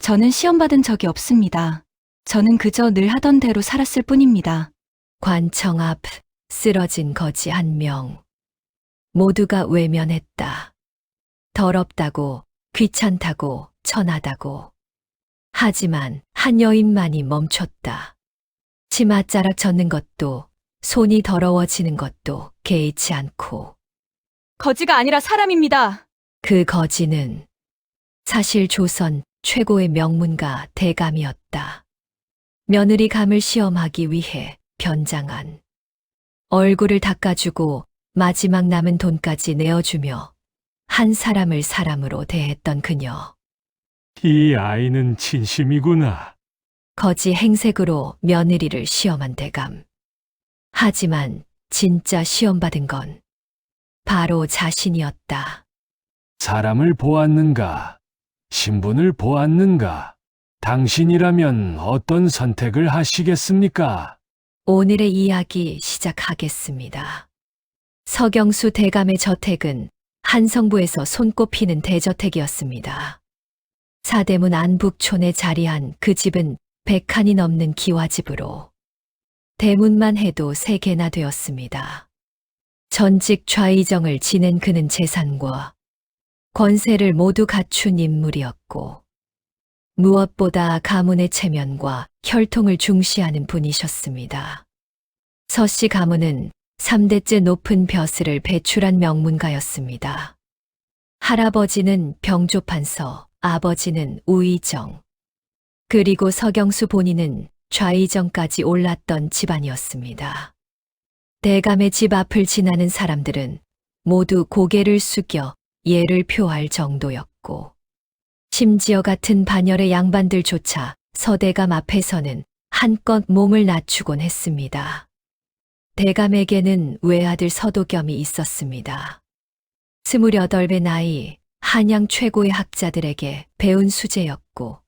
저는 시험 받은 적이 없습니다. 저는 그저 늘 하던 대로 살았을 뿐입니다. 관청 앞 쓰러진 거지 한 명. 모두가 외면했다. 더럽다고, 귀찮다고, 천하다고. 하지만 한 여인만이 멈췄다. 치맛자락 젖는 것도, 손이 더러워지는 것도 개의치 않고. 거지가 아니라 사람입니다. 그 거지는 사실 조선 최고의 명문가 대감이었다. 며느리 감을 시험하기 위해 변장한. 얼굴을 닦아주고 마지막 남은 돈까지 내어주며 한 사람을 사람으로 대했던 그녀. 이 아이는 진심이구나. 거지 행색으로 며느리를 시험한 대감. 하지만 진짜 시험 받은 건 바로 자신이었다. 사람을 보았는가? 신분을 보았는가? 당신이라면 어떤 선택을 하시겠습니까? 오늘의 이야기 시작하겠습니다. 서경수 대감의 저택은 한성부에서 손꼽히는 대저택이었습니다. 사대문 안북촌에 자리한 그 집은 100칸이 넘는 기와집으로 대문만 해도 3개나 되었습니다. 전직 좌의정을 지낸 그는 재산과 권세를 모두 갖춘 인물이었고 무엇보다 가문의 체면과 혈통을 중시하는 분이셨습니다. 서씨 가문은 3대째 높은 벼슬을 배출한 명문가였습니다. 할아버지는 병조판서, 아버지는 우의정, 그리고 서경수 본인은 좌의정까지 올랐던 집안이었습니다. 대감의 집 앞을 지나는 사람들은 모두 고개를 숙여 예를 표할 정도였고 심지어 같은 반열의 양반들조차 서대감 앞에서는 한껏 몸을 낮추곤 했습니다. 대감에게는 외아들 서도겸이 있었습니다. 28의 나이, 한양 최고의 학자들에게 배운 수재였고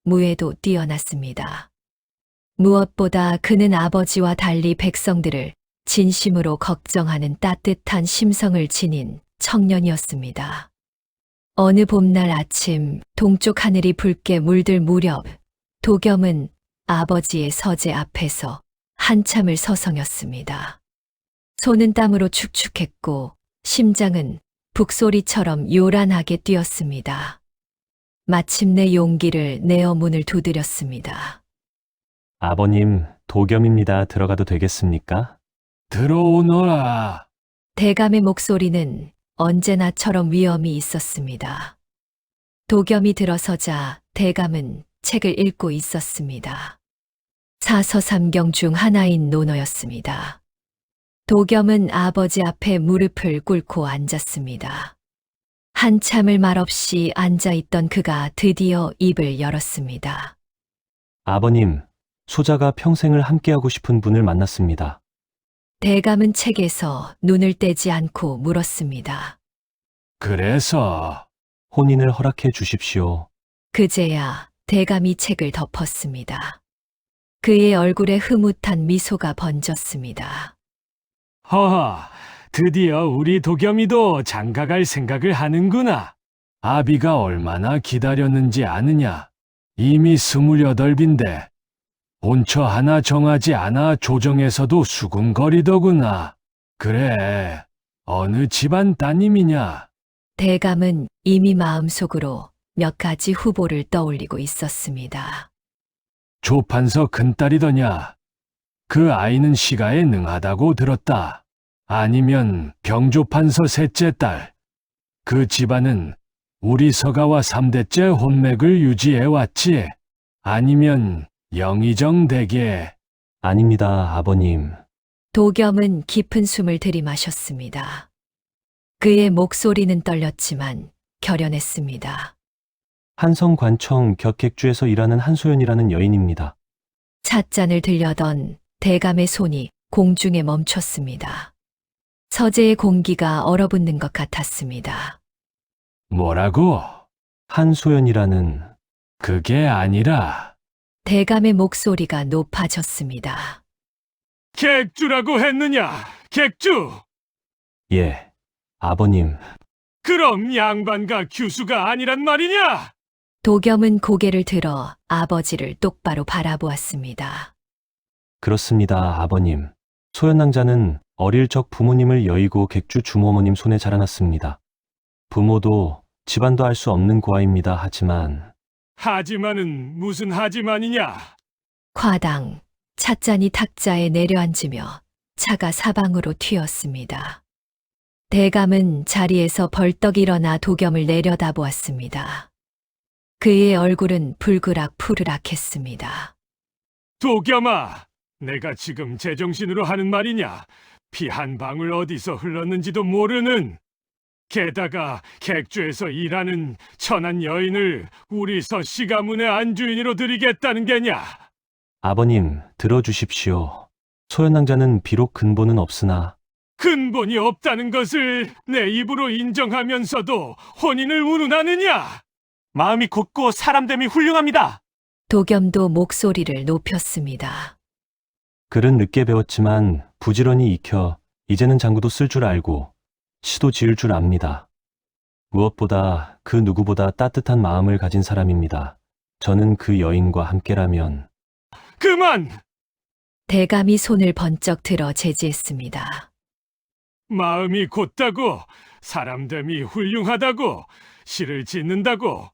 무예도 뛰어났습니다. 무엇보다 그는 아버지와 달리 백성들을 진심으로 걱정하는 따뜻한 심성을 지닌 청년이었습니다. 어느 봄날 아침 동쪽 하늘이 붉게 물들 무렵 도겸은 아버지의 서재 앞에서 한참을 서성였습니다. 손은 땀으로 축축했고 심장은 북소리처럼 요란하게 뛰었습니다. 마침내 용기를 내어 문을 두드렸습니다. 아버님, 도겸입니다. 들어가도 되겠습니까? 들어오너라. 대감의 목소리는 언제나처럼 위엄이 있었습니다. 도겸이 들어서자 대감은 책을 읽고 있었습니다. 사서삼경 중 하나인 논어였습니다. 도겸은 아버지 앞에 무릎을 꿇고 앉았습니다. 한참을 말없이 앉아있던 그가 드디어 입을 열었습니다. 아버님, 소자가 평생을 함께하고 싶은 분을 만났습니다. 대감은 책에서 눈을 떼지 않고 물었습니다. 그래서 혼인을 허락해 주십시오. 그제야 대감이 책을 덮었습니다. 그의 얼굴에 흐뭇한 미소가 번졌습니다. 허허, 드디어 우리 도겸이도 장가갈 생각을 하는구나. 아비가 얼마나 기다렸는지 아느냐. 이미 28인데 본처 하나 정하지 않아 조정에서도 수군거리더구나. 그래, 어느 집안 따님이냐? 대감은 이미 마음속으로 몇 가지 후보를 떠올리고 있었습니다. 조판서 큰딸이더냐? 그 아이는 시가에 능하다고 들었다. 아니면 병조판서 셋째 딸. 그 집안은 우리 서가와 3대째 혼맥을 유지해왔지. 아니면 영의정 댁에. 아닙니다, 아버님. 도겸은 깊은 숨을 들이마셨습니다. 그의 목소리는 떨렸지만 결연했습니다. 한성관청 격객주에서 일하는 한소연이라는 여인입니다. 찻잔을 들려던 대감의 손이 공중에 멈췄습니다. 서재의 공기가 얼어붙는 것 같았습니다. 뭐라고? 한소연이라는 그게 아니라 대감의 목소리가 높아졌습니다. 객주라고 했느냐? 객주! 예, 아버님. 그럼 양반과 규수가 아니란 말이냐? 도겸은 고개를 들어 아버지를 똑바로 바라보았습니다. 그렇습니다, 아버님. 소현낭자는 어릴 적 부모님을 여의고 객주 주모모님 손에 자라났습니다. 부모도 집안도 알 수 없는 고아입니다. 하지만은 무슨 하지만이냐? 과당, 찻잔이 탁자에 내려앉으며 차가 사방으로 튀었습니다. 대감은 자리에서 벌떡 일어나 도겸을 내려다보았습니다. 그의 얼굴은 불그락 푸르락했습니다. 도겸아, 내가 지금 제정신으로 하는 말이냐? 피 한 방울 어디서 흘렀는지도 모르는. 게다가 객주에서 일하는 천한 여인을 우리 서씨 가문의 안주인으로 드리겠다는 게냐? 아버님, 들어주십시오. 소현낭자는 비록 근본은 없으나 근본이 없다는 것을 내 입으로 인정하면서도 혼인을 운운하느냐? 마음이 곱고 사람됨이 훌륭합니다. 도겸도 목소리를 높였습니다. 글은 늦게 배웠지만 부지런히 익혀 이제는 장구도 쓸 줄 알고 시도 지을 줄 압니다. 무엇보다 그 누구보다 따뜻한 마음을 가진 사람입니다. 저는 그 여인과 함께라면 그만! 대감이 손을 번쩍 들어 제지했습니다. 마음이 곧다고, 사람됨이 훌륭하다고, 시를 짓는다고,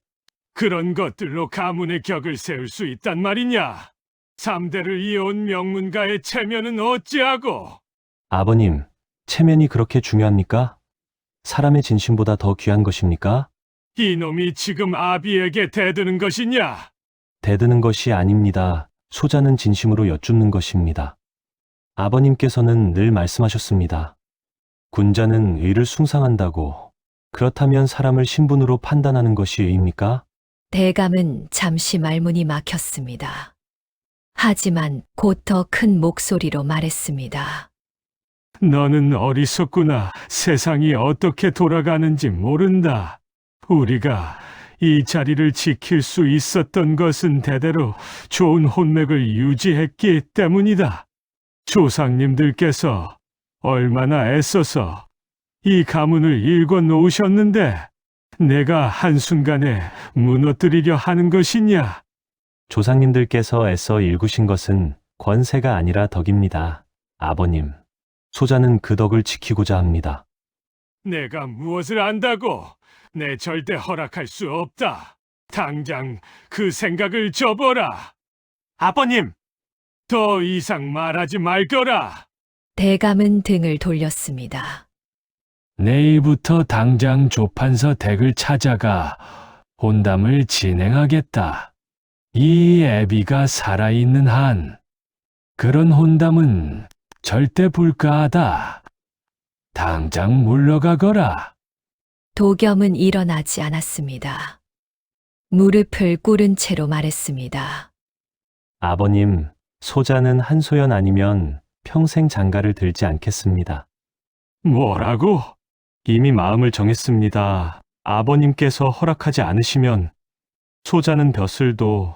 그런 것들로 가문의 격을 세울 수 있단 말이냐? 3대를 이어온 명문가의 체면은 어찌하고? 아버님, 체면이 그렇게 중요합니까? 사람의 진심보다 더 귀한 것입니까? 이놈이 지금 아비에게 대드는 것이냐? 대드는 것이 아닙니다. 소자는 진심으로 여쭙는 것입니다. 아버님께서는 늘 말씀하셨습니다. 군자는 의를 숭상한다고. 그렇다면 사람을 신분으로 판단하는 것이 의입니까? 대감은 잠시 말문이 막혔습니다. 하지만 곧 더 큰 목소리로 말했습니다. 너는 어리석구나. 세상이 어떻게 돌아가는지 모른다. 우리가 이 자리를 지킬 수 있었던 것은 대대로 좋은 혼맥을 유지했기 때문이다. 조상님들께서 얼마나 애써서 이 가문을 일궈 놓으셨는데 내가 한순간에 무너뜨리려 하는 것이냐? 조상님들께서 애써 일구신 것은 권세가 아니라 덕입니다. 아버님, 소자는 그 덕을 지키고자 합니다. 내가 무엇을 안다고? 내 절대 허락할 수 없다. 당장 그 생각을 접어라. 아버님! 더 이상 말하지 말거라. 대감은 등을 돌렸습니다. 내일부터 당장 조판서 댁을 찾아가 혼담을 진행하겠다. 이 애비가 살아있는 한 그런 혼담은 절대 불가하다. 당장 물러가거라. 도겸은 일어나지 않았습니다. 무릎을 꿇은 채로 말했습니다. 아버님, 소자는 한소연 아니면 평생 장가를 들지 않겠습니다. 뭐라고? 이미 마음을 정했습니다. 아버님께서 허락하지 않으시면 소자는 벼슬도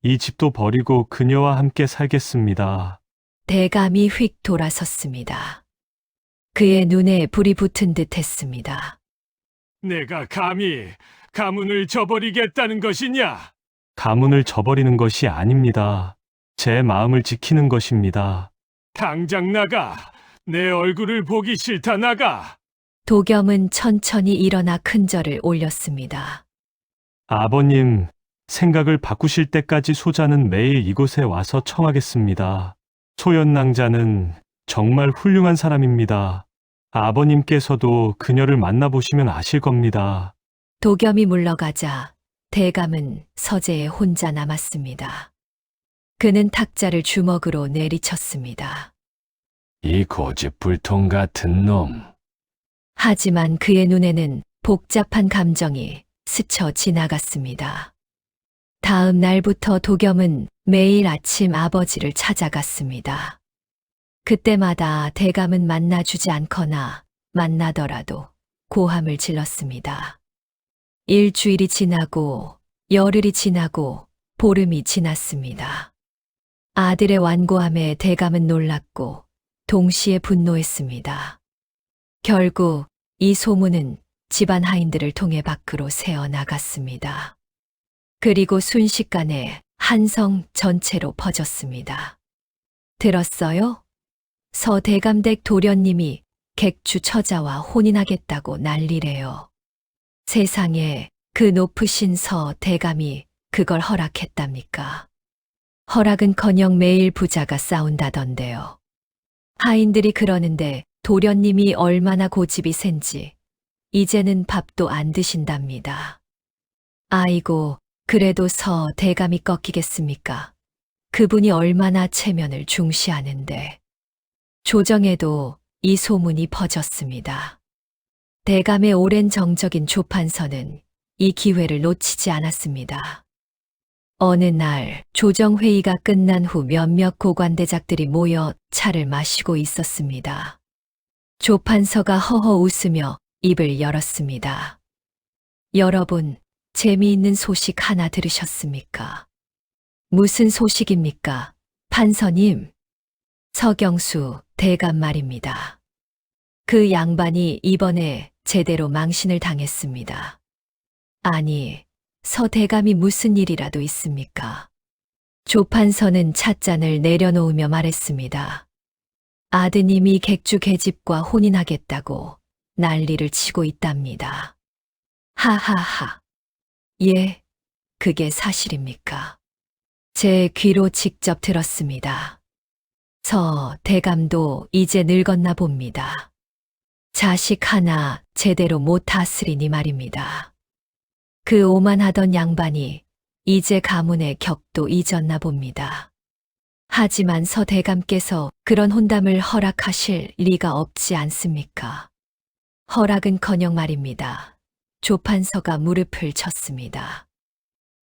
이 집도 버리고 그녀와 함께 살겠습니다. 대감이 휙 돌아섰습니다. 그의 눈에 불이 붙은 듯 했습니다. 내가 감히 가문을 저버리겠다는 것이냐? 가문을 저버리는 것이 아닙니다. 제 마음을 지키는 것입니다. 당장 나가. 내 얼굴을 보기 싫다 나가. 도겸은 천천히 일어나 큰절을 올렸습니다. 아버님, 생각을 바꾸실 때까지 소자는 매일 이곳에 와서 청하겠습니다. 소연낭자는 정말 훌륭한 사람입니다. 아버님께서도 그녀를 만나보시면 아실 겁니다. 도겸이 물러가자 대감은 서재에 혼자 남았습니다. 그는 탁자를 주먹으로 내리쳤습니다. 이 고집불통 같은 놈. 하지만 그의 눈에는 복잡한 감정이 스쳐 지나갔습니다. 다음 날부터 도겸은 매일 아침 아버지를 찾아갔습니다. 그때마다 대감은 만나주지 않거나 만나더라도 고함을 질렀습니다. 일주일이 지나고 열흘이 지나고 보름이 지났습니다. 아들의 완고함에 대감은 놀랐고 동시에 분노했습니다. 결국 이 소문은 집안 하인들을 통해 밖으로 새어 나갔습니다. 그리고 순식간에 한성 전체로 퍼졌습니다. 들었어요? 서대감댁 도련님이 객주 처자와 혼인하겠다고 난리래요. 세상에 그 높으신 서대감이 그걸 허락했답니까? 허락은커녕 매일 부자가 싸운다던데요. 하인들이 그러는데 도련님이 얼마나 고집이 센지 이제는 밥도 안 드신답니다. 아이고, 그래도 서대감이 꺾이겠습니까? 그분이 얼마나 체면을 중시하는데. 조정에도 이 소문이 퍼졌습니다. 대감의 오랜 정적인 조판서는 이 기회를 놓치지 않았습니다. 어느 날 조정회의가 끝난 후 몇몇 고관대작들이 모여 차를 마시고 있었습니다. 조판서가 허허 웃으며 입을 열었습니다. 여러분, 재미있는 소식 하나 들으셨습니까? 무슨 소식입니까? 판서님. 서경수 대감 말입니다. 그 양반이 이번에 제대로 망신을 당했습니다. 아니, 서 대감이 무슨 일이라도 있습니까? 조판서는 찻잔을 내려놓으며 말했습니다. 아드님이 객주 계집과 혼인하겠다고 난리를 치고 있답니다. 하하하. 예, 그게 사실입니까? 제 귀로 직접 들었습니다. 서 대감도 이제 늙었나 봅니다. 자식 하나 제대로 못 다스리니 말입니다. 그 오만하던 양반이 이제 가문의 격도 잊었나 봅니다. 하지만 서 대감께서 그런 혼담을 허락하실 리가 없지 않습니까? 허락은커녕 말입니다. 조판서가 무릎을 쳤습니다.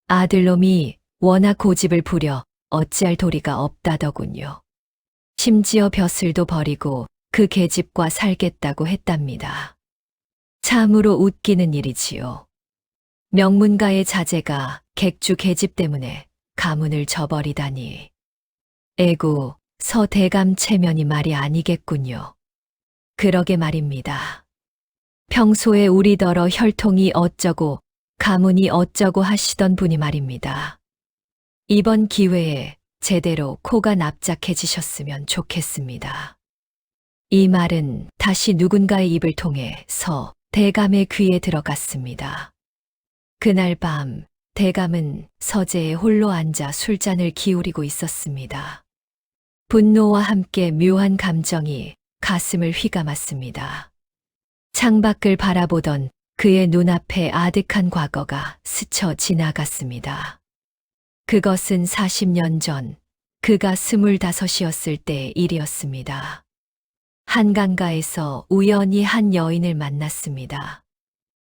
아들놈이 워낙 고집을 부려 어찌할 도리가 없다더군요. 심지어 벼슬도 버리고 그 계집과 살겠다고 했답니다. 참으로 웃기는 일이지요. 명문가의 자제가 객주 계집 때문에 가문을 저버리다니. 에구, 서 대감 체면이 말이 아니겠군요. 그러게 말입니다. 평소에 우리더러 혈통이 어쩌고 가문이 어쩌고 하시던 분이 말입니다. 이번 기회에 제대로 코가 납작해지셨으면 좋겠습니다. 이 말은 다시 누군가의 입을 통해 서 대감의 귀에 들어갔습니다. 그날 밤 대감은 서재에 홀로 앉아 술잔을 기울이고 있었습니다. 분노와 함께 묘한 감정이 가슴을 휘감았습니다. 창밖을 바라보던 그의 눈앞에 아득한 과거가 스쳐 지나갔습니다. 그것은 40년 전 그가 25이었을 때의 일이었습니다. 한강가에서 우연히 한 여인을 만났습니다.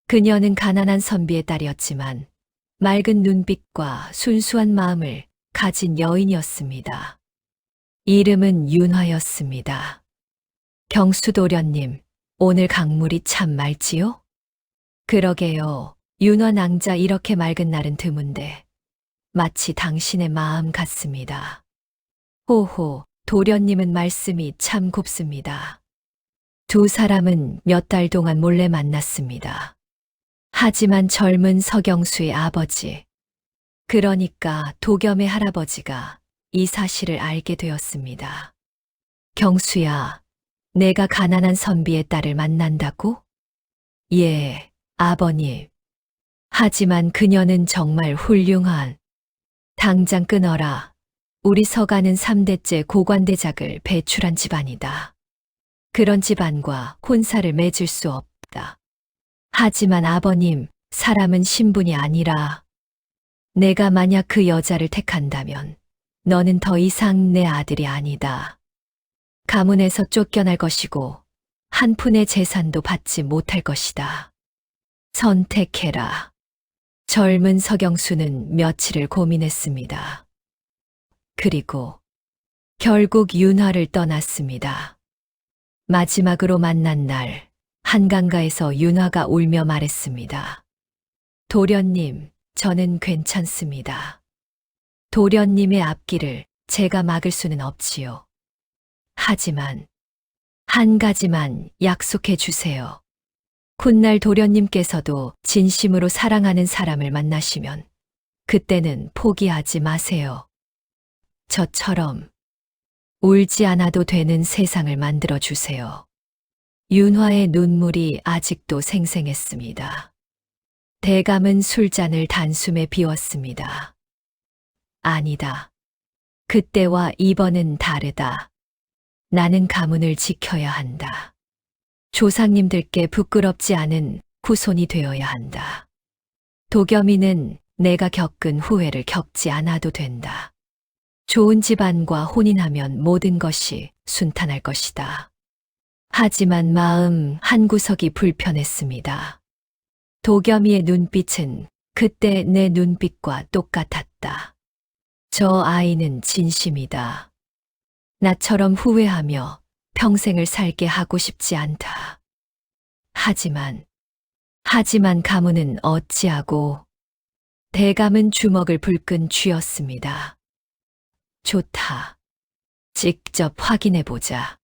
그녀는 가난한 선비의 딸이었지만 맑은 눈빛과 순수한 마음을 가진 여인이었습니다. 이름은 윤화였습니다. 경수도련님, 오늘 강물이 참 맑지요? 그러게요. 윤화 낭자 이렇게 맑은 날은 드문데 마치 당신의 마음 같습니다. 호호, 도련님은 말씀이 참 곱습니다. 두 사람은 몇 달 동안 몰래 만났습니다. 하지만 젊은 서경수의 아버지, 그러니까 도겸의 할아버지가 이 사실을 알게 되었습니다. 경수야, 내가 가난한 선비의 딸을 만난다고? 예, 아버님. 하지만 그녀는 정말 훌륭한. 당장 끊어라. 우리 서가는 3대째 고관대작을 배출한 집안이다. 그런 집안과 혼사를 맺을 수 없다. 하지만 아버님, 사람은 신분이 아니라 내가 만약 그 여자를 택한다면 너는 더 이상 내 아들이 아니다. 가문에서 쫓겨날 것이고 한 푼의 재산도 받지 못할 것이다. 선택해라. 젊은 서경수는 며칠을 고민했습니다. 그리고 결국 윤화를 떠났습니다. 마지막으로 만난 날 한강가에서 윤화가 울며 말했습니다. 도련님, 저는 괜찮습니다. 도련님의 앞길을 제가 막을 수는 없지요. 하지만 한 가지만 약속해 주세요. 훗날 도련님께서도 진심으로 사랑하는 사람을 만나시면 그때는 포기하지 마세요. 저처럼 울지 않아도 되는 세상을 만들어 주세요. 윤화의 눈물이 아직도 생생했습니다. 대감은 술잔을 단숨에 비웠습니다. 아니다. 그때와 이번은 다르다. 나는 가문을 지켜야 한다. 조상님들께 부끄럽지 않은 후손이 되어야 한다. 도겸이는 내가 겪은 후회를 겪지 않아도 된다. 좋은 집안과 혼인하면 모든 것이 순탄할 것이다. 하지만 마음 한구석이 불편했습니다. 도겸이의 눈빛은 그때 내 눈빛과 똑같았다. 저 아이는 진심이다. 나처럼 후회하며 평생을 살게 하고 싶지 않다. 하지만 가문은 어찌하고. 대감은 주먹을 불끈 쥐었습니다. 좋다. 직접 확인해보자.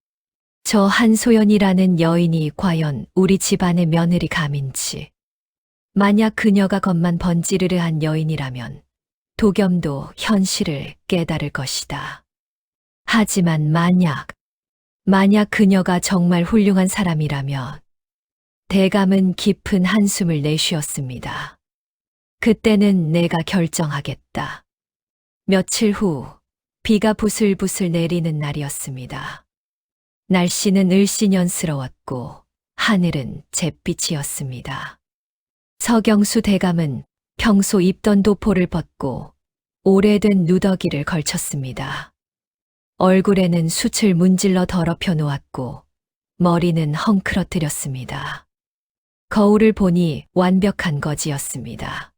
저 한소연이라는 여인이 과연 우리 집안의 며느리 감인지. 만약 그녀가 겉만 번지르르한 여인이라면 도겸도 현실을 깨달을 것이다. 하지만 만약 그녀가 정말 훌륭한 사람이라면. 대감은 깊은 한숨을 내쉬었습니다. 그때는 내가 결정하겠다. 며칠 후 비가 부슬부슬 내리는 날이었습니다. 날씨는 을씨년스러웠고 하늘은 잿빛이었습니다. 서경수 대감은 평소 입던 도포를 벗고 오래된 누더기를 걸쳤습니다. 얼굴에는 숯을 문질러 더럽혀 놓았고 머리는 헝클어뜨렸습니다. 거울을 보니 완벽한 거지였습니다.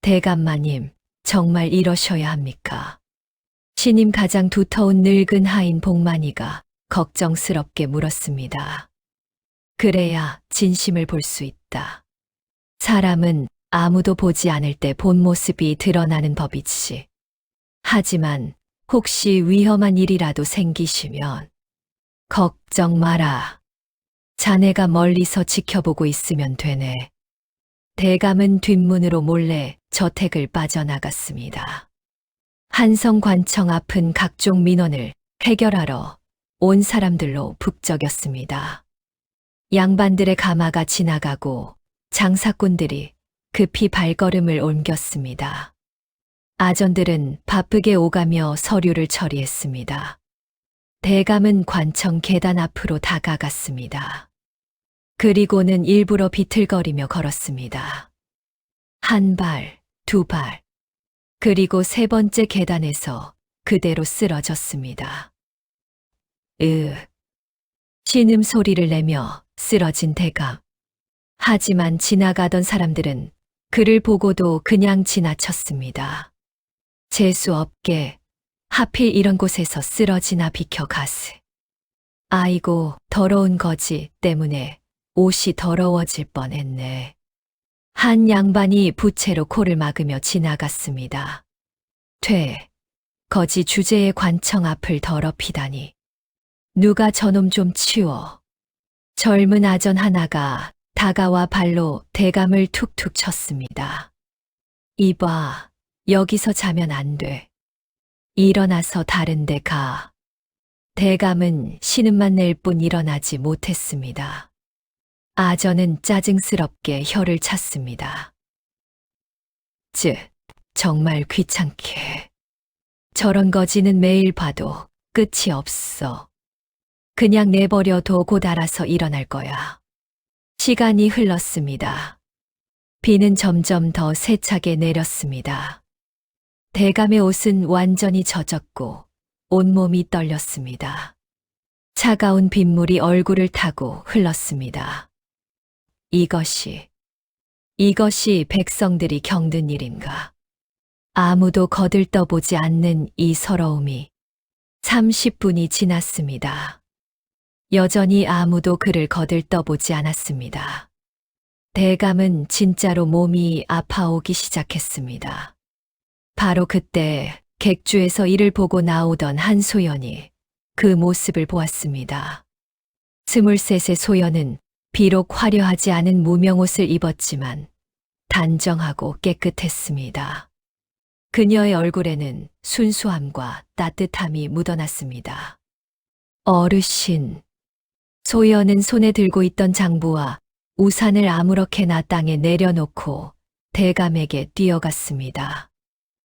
대감마님, 정말 이러셔야 합니까? 신임 가장 두터운 늙은 하인 복만이가 걱정스럽게 물었습니다. 그래야 진심을 볼 수 있다. 사람은 아무도 보지 않을 때 본 모습이 드러나는 법이지. 하지만 혹시 위험한 일이라도 생기시면 걱정 마라. 자네가 멀리서 지켜보고 있으면 되네. 대감은 뒷문으로 몰래 저택을 빠져나갔습니다. 한성관청 앞은 각종 민원을 해결하러 온 사람들로 북적였습니다. 양반들의 가마가 지나가고 장사꾼들이 급히 발걸음을 옮겼습니다. 아전들은 바쁘게 오가며 서류를 처리했습니다. 대감은 관청 계단 앞으로 다가갔습니다. 그리고는 일부러 비틀거리며 걸었습니다. 한 발, 두 발, 그리고 세 번째 계단에서 그대로 쓰러졌습니다. 신음 소리를 내며 쓰러진 대감. 하지만 지나가던 사람들은 그를 보고도 그냥 지나쳤습니다. 재수 없게 하필 이런 곳에서 쓰러지나 비켜가세. 아이고, 더러운 거지 때문에 옷이 더러워질 뻔했네. 한 양반이 부채로 코를 막으며 지나갔습니다. 거지 주제의 관청 앞을 더럽히다니. 누가 저놈 좀 치워. 젊은 아전 하나가 다가와 발로 대감을 툭툭 쳤습니다. 이봐, 여기서 자면 안 돼. 일어나서 다른 데 가. 대감은 신음만 낼 뿐 일어나지 못했습니다. 아전은 짜증스럽게 혀를 찼습니다. 정말 귀찮게. 저런 거지는 매일 봐도 끝이 없어. 그냥 내버려둬 곧 알아서 일어날 거야. 시간이 흘렀습니다. 비는 점점 더 세차게 내렸습니다. 대감의 옷은 완전히 젖었고 온몸이 떨렸습니다. 차가운 빗물이 얼굴을 타고 흘렀습니다. 이것이 백성들이 겪는 일인가. 아무도 거들떠보지 않는 이 서러움이 30분이 지났습니다. 여전히 아무도 그를 거들떠보지 않았습니다. 대감은 진짜로 몸이 아파오기 시작했습니다. 바로 그때 객주에서 이를 보고 나오던 한소연이 그 모습을 보았습니다. 23의 소연은 비록 화려하지 않은 무명옷을 입었지만 단정하고 깨끗했습니다. 그녀의 얼굴에는 순수함과 따뜻함이 묻어났습니다. 어르신. 소연은 손에 들고 있던 장부와 우산을 아무렇게나 땅에 내려놓고 대감에게 뛰어갔습니다.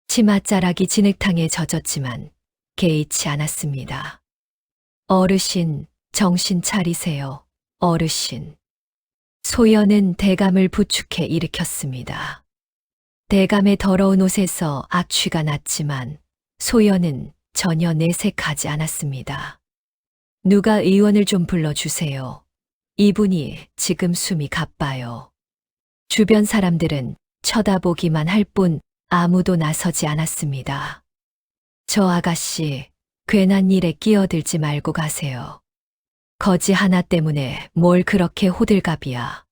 치맛자락이 진흙탕에 젖었지만 개의치 않았습니다. 어르신, 정신 차리세요. 어르신. 소연은 대감을 부축해 일으켰습니다. 대감의 더러운 옷에서 악취가 났지만 소연은 전혀 내색하지 않았습니다. 누가 의원을 좀 불러주세요. 이분이 지금 숨이 가빠요. 주변 사람들은 쳐다보기만 할 뿐 아무도 나서지 않았습니다. 저 아가씨, 괜한 일에 끼어들지 말고 가세요. 거지 하나 때문에 뭘 그렇게 호들갑이야.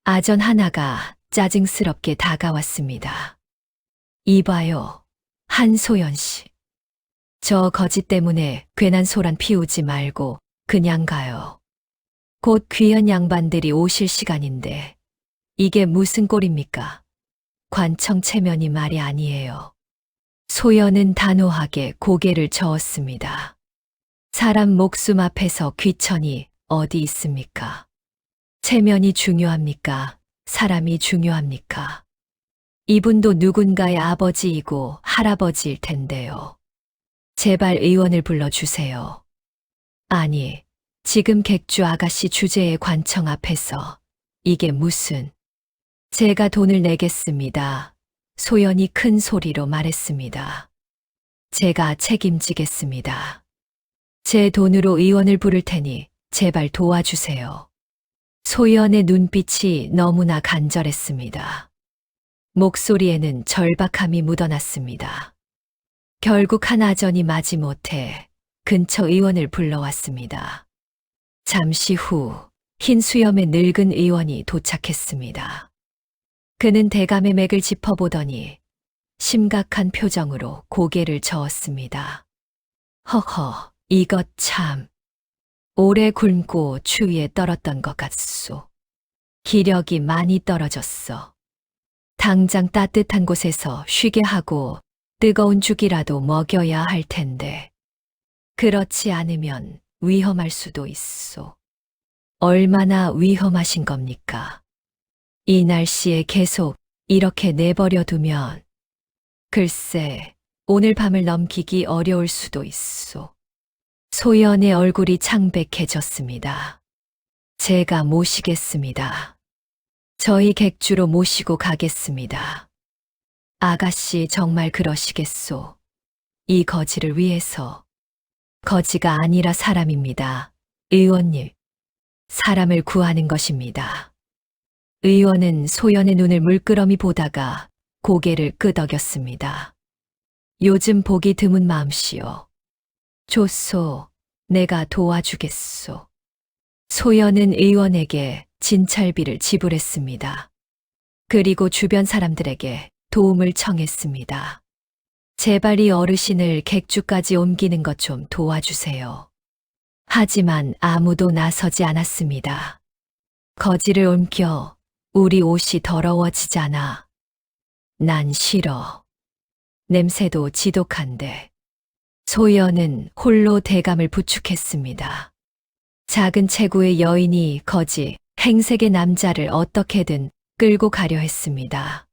아전 하나가 짜증스럽게 다가왔습니다. 이봐요, 한소연 씨. 저 거지 때문에 괜한 소란 피우지 말고 그냥 가요. 곧 귀한 양반들이 오실 시간인데 이게 무슨 꼴입니까? 관청 체면이 말이 아니에요. 소연은 단호하게 고개를 저었습니다. 사람 목숨 앞에서 귀천이 어디 있습니까? 체면이 중요합니까? 사람이 중요합니까? 이분도 누군가의 아버지이고 할아버지일 텐데요. 제발 의원을 불러주세요. 아니, 지금 객주 아가씨 주제의 관청 앞에서 이게 무슨... 제가 돈을 내겠습니다. 소연이 큰 소리로 말했습니다. 제가 책임지겠습니다. 제 돈으로 의원을 부를 테니 제발 도와주세요. 소연의 눈빛이 너무나 간절했습니다. 목소리에는 절박함이 묻어났습니다. 결국 한 아전이 마지못해 근처 의원을 불러왔습니다. 잠시 후 흰 수염의 늙은 의원이 도착했습니다. 그는 대감의 맥을 짚어보더니 심각한 표정으로 고개를 저었습니다. 허허, 이것 참. 오래 굶고 추위에 떨었던 것 같소. 기력이 많이 떨어졌어. 당장 따뜻한 곳에서 쉬게 하고 뜨거운 죽이라도 먹여야 할 텐데. 그렇지 않으면 위험할 수도 있소. 얼마나 위험하신 겁니까? 이 날씨에 계속 이렇게 내버려 두면 글쎄 오늘 밤을 넘기기 어려울 수도 있소. 소연의 얼굴이 창백해졌습니다. 제가 모시겠습니다. 저희 객주로 모시고 가겠습니다. 아가씨 정말 그러시겠소. 이 거지를 위해서. 거지가 아니라 사람입니다. 의원님. 사람을 구하는 것입니다. 의원은 소연의 눈을 물끄러미 보다가 고개를 끄덕였습니다. 요즘 보기 드문 마음씨요. 좋소, 내가 도와주겠소. 소연은 의원에게 진찰비를 지불했습니다. 그리고 주변 사람들에게 도움을 청했습니다. 제발 이 어르신을 객주까지 옮기는 것 좀 도와주세요. 하지만 아무도 나서지 않았습니다. 거지를 옮겨 우리 옷이 더러워지잖아. 난 싫어. 냄새도 지독한데. 소연은 홀로 대감을 부축했습니다. 작은 체구의 여인이 거지 행색의 남자를 어떻게든 끌고 가려 했습니다.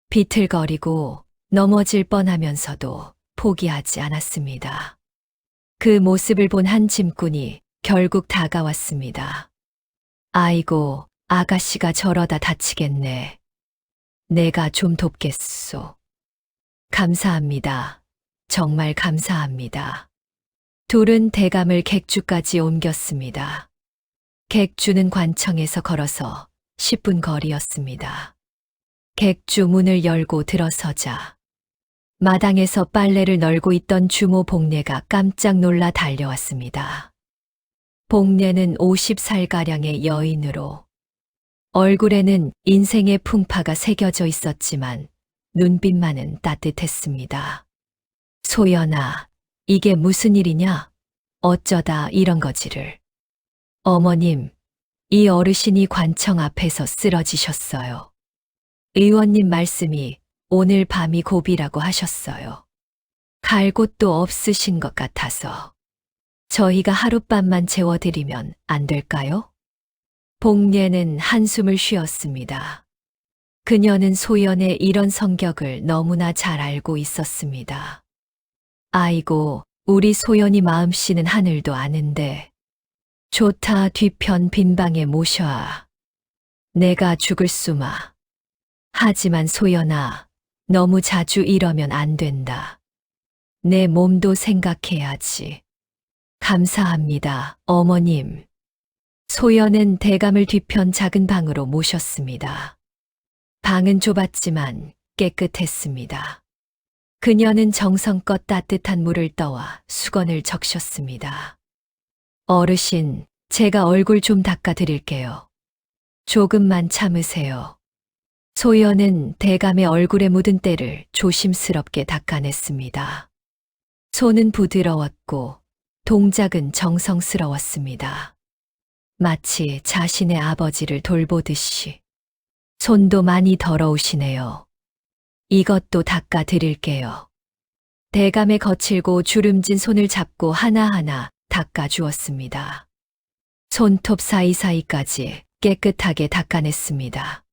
비틀거리고 넘어질 뻔하면서도 포기하지 않았습니다. 그 모습을 본 한 짐꾼이 결국 다가왔습니다. 아이고, 아가씨가 저러다 다치겠네. 내가 좀 돕겠소. 감사합니다. 정말 감사합니다. 둘은 대감을 객주까지 옮겼습니다. 객주는 관청에서 걸어서 10분 거리였습니다. 객주 문을 열고 들어서자 마당에서 빨래를 널고 있던 주모 복례가 깜짝 놀라 달려왔습니다. 복례는 50살가량의 여인으로 얼굴에는 인생의 풍파가 새겨져 있었지만 눈빛만은 따뜻했습니다. 소연아, 이게 무슨 일이냐? 어쩌다 이런 거지를. 어머님, 이 어르신이 관청 앞에서 쓰러지셨어요. 의원님 말씀이 오늘 밤이 고비라고 하셨어요. 갈 곳도 없으신 것 같아서 저희가 하룻밤만 재워드리면 안 될까요? 복례는 한숨을 쉬었습니다. 그녀는 소연의 이런 성격을 너무나 잘 알고 있었습니다. 아이고, 우리 소연이 마음씨는 하늘도 아는데. 좋다, 뒤편 빈방에 모셔아. 내가 죽을 수마. 하지만 소연아, 너무 자주 이러면 안 된다. 내 몸도 생각해야지. 감사합니다, 어머님. 소연은 대감을 뒤편 작은 방으로 모셨습니다. 방은 좁았지만 깨끗했습니다. 그녀는 정성껏 따뜻한 물을 떠와 수건을 적셨습니다. 어르신, 제가 얼굴 좀 닦아드릴게요. 조금만 참으세요. 소연은 대감의 얼굴에 묻은 때를 조심스럽게 닦아냈습니다. 손은 부드러웠고 동작은 정성스러웠습니다. 마치 자신의 아버지를 돌보듯이. 손도 많이 더러우시네요. 이것도 닦아드릴게요. 대감의 거칠고 주름진 손을 잡고 하나하나 닦아주었습니다. 손톱 사이사이까지 깨끗하게 닦아냈습니다.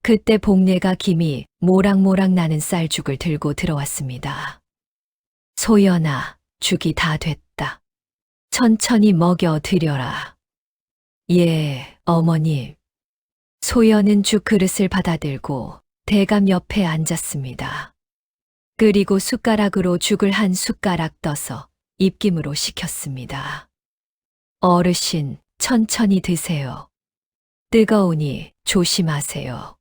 그때 복례가 김이 모락모락 나는 쌀죽을 들고 들어왔습니다. 소연아, 죽이 다 됐다. 천천히 먹여 드려라. 예, 어머니. 소연은 죽 그릇을 받아들고 대감 옆에 앉았습니다. 그리고 숟가락으로 죽을 한 숟가락 떠서 입김으로 식혔습니다. 어르신, 천천히 드세요. 뜨거우니 조심하세요.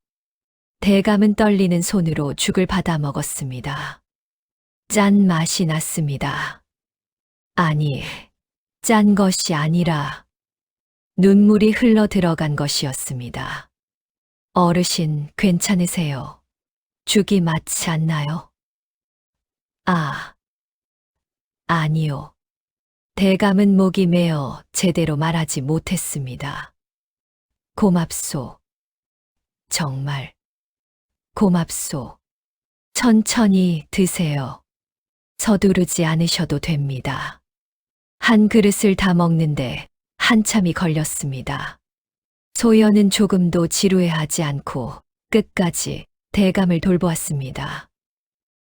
대감은 떨리는 손으로 죽을 받아 먹었습니다. 짠 맛이 났습니다. 아니, 짠 것이 아니라 눈물이 흘러 들어간 것이었습니다. 어르신, 괜찮으세요? 죽이 맞지 않나요? 아니요. 대감은 목이 메어 제대로 말하지 못했습니다. 고맙소. 정말 고맙소. 천천히 드세요. 서두르지 않으셔도 됩니다. 한 그릇을 다 먹는데 한참이 걸렸습니다. 소연은 조금도 지루해하지 않고 끝까지 대감을 돌보았습니다.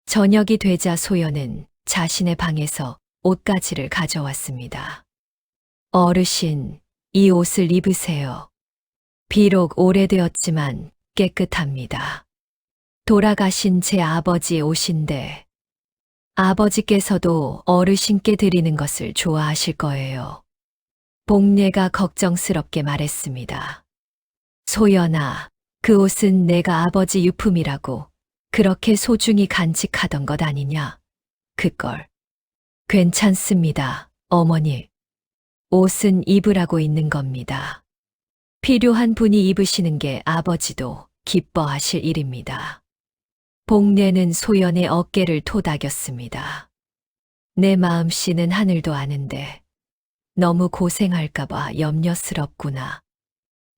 저녁이 되자 소연은 자신의 방에서 옷가지를 가져왔습니다. 어르신, 이 옷을 입으세요. 비록 오래되었지만 깨끗합니다. 돌아가신 제 아버지의 옷인데 아버지께서도 어르신께 드리는 것을 좋아하실 거예요. 복례가 걱정스럽게 말했습니다. 소연아, 그 옷은 내가 아버지 유품이라고 그렇게 소중히 간직하던 것 아니냐? 그걸. 괜찮습니다, 어머니. 옷은 입으라고 있는 겁니다. 필요한 분이 입으시는 게 아버지도 기뻐하실 일입니다. 복례는 소연의 어깨를 토닥였습니다. 내 마음씨는 하늘도 아는데 너무 고생할까봐 염려스럽구나.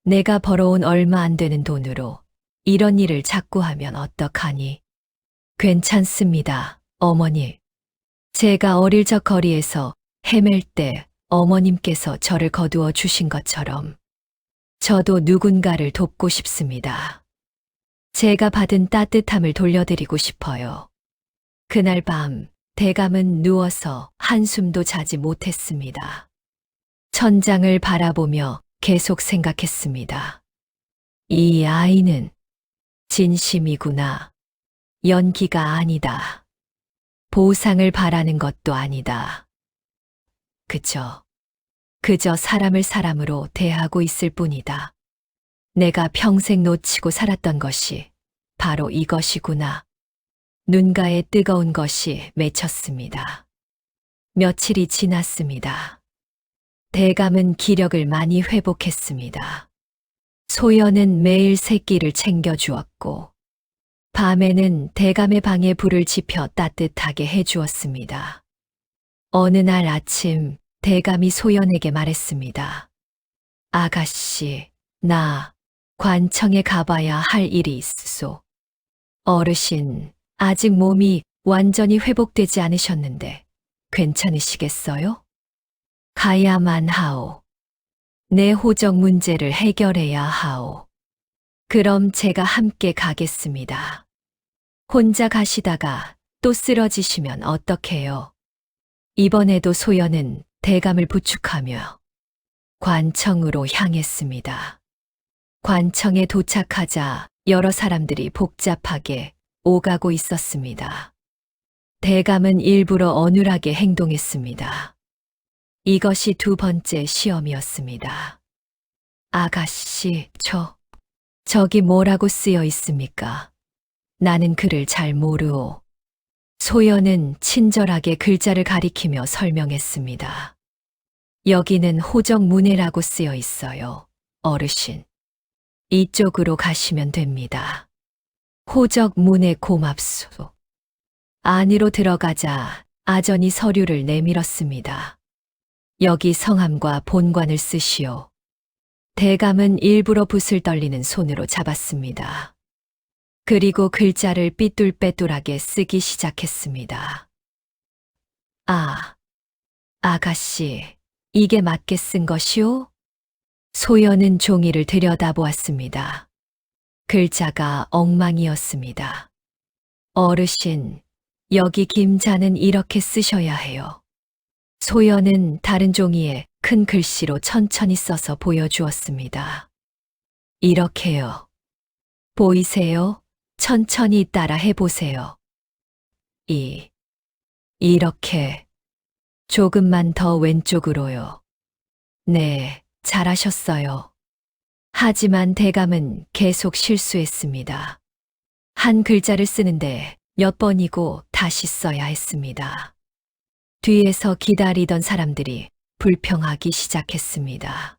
내가 벌어온 얼마 안 되는 돈으로 이런 일을 자꾸 하면 어떡하니? 괜찮습니다, 어머니. 제가 어릴 적 거리에서 헤맬 때 어머님께서 저를 거두어 주신 것처럼 저도 누군가를 돕고 싶습니다. 제가 받은 따뜻함을 돌려드리고 싶어요. 그날 밤 대감은 누워서 한숨도 자지 못했습니다. 천장을 바라보며 계속 생각했습니다. 이 아이는 진심이구나. 연기가 아니다. 보상을 바라는 것도 아니다. 그저 사람을 사람으로 대하고 있을 뿐이다. 내가 평생 놓치고 살았던 것이 바로 이것이구나. 눈가에 뜨거운 것이 맺혔습니다. 며칠이 지났습니다. 대감은 기력을 많이 회복했습니다. 소연은 매일 새끼를 챙겨주었고 밤에는 대감의 방에 불을 지펴 따뜻하게 해주었습니다. 어느 날 아침 대감이 소연에게 말했습니다. 아가씨, 나 관청에 가봐야 할 일이 있소. 어르신, 아직 몸이 완전히 회복되지 않으셨는데 괜찮으시겠어요? 가야만 하오. 내 호적 문제를 해결해야 하오. 그럼 제가 함께 가겠습니다. 혼자 가시다가 또 쓰러지시면 어떡해요? 이번에도 소연은 대감을 부축하며 관청으로 향했습니다. 관청에 도착하자 여러 사람들이 복잡하게 오가고 있었습니다. 대감은 일부러 어눌하게 행동했습니다. 이것이 두 번째 시험이었습니다. 아가씨, 저기 뭐라고 쓰여 있습니까? 나는 글을 잘 모르오. 소연은 친절하게 글자를 가리키며 설명했습니다. 여기는 호적문해라고 쓰여 있어요, 어르신. 이쪽으로 가시면 됩니다. 호적문해 고맙소. 안으로 들어가자 아전이 서류를 내밀었습니다. 여기 성함과 본관을 쓰시오. 대감은 일부러 붓을 떨리는 손으로 잡았습니다. 그리고 글자를 삐뚤빼뚤하게 쓰기 시작했습니다. 아가씨, 이게 맞게 쓴 것이오? 소연은 종이를 들여다보았습니다. 글자가 엉망이었습니다. 어르신, 여기 김자는 이렇게 쓰셔야 해요. 소연은 다른 종이에 큰 글씨로 천천히 써서 보여주었습니다. 이렇게요. 보이세요? 천천히 따라 해보세요. 이렇게. 조금만 더 왼쪽으로요. 네, 잘하셨어요. 하지만 대감은 계속 실수했습니다. 한 글자를 쓰는데 몇 번이고 다시 써야 했습니다. 뒤에서 기다리던 사람들이 불평하기 시작했습니다.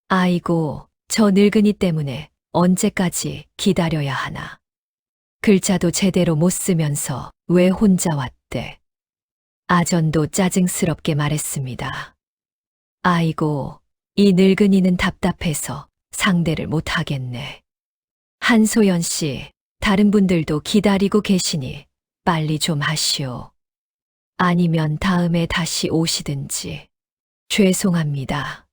아이고, 저 늙은이 때문에 언제까지 기다려야 하나. 글자도 제대로 못 쓰면서 왜 혼자 왔대. 아전도 짜증스럽게 말했습니다. 아이고, 이 늙은이는 답답해서 상대를 못 하겠네. 한소연 씨, 다른 분들도 기다리고 계시니 빨리 좀 하시오. 아니면 다음에 다시 오시든지. 죄송합니다.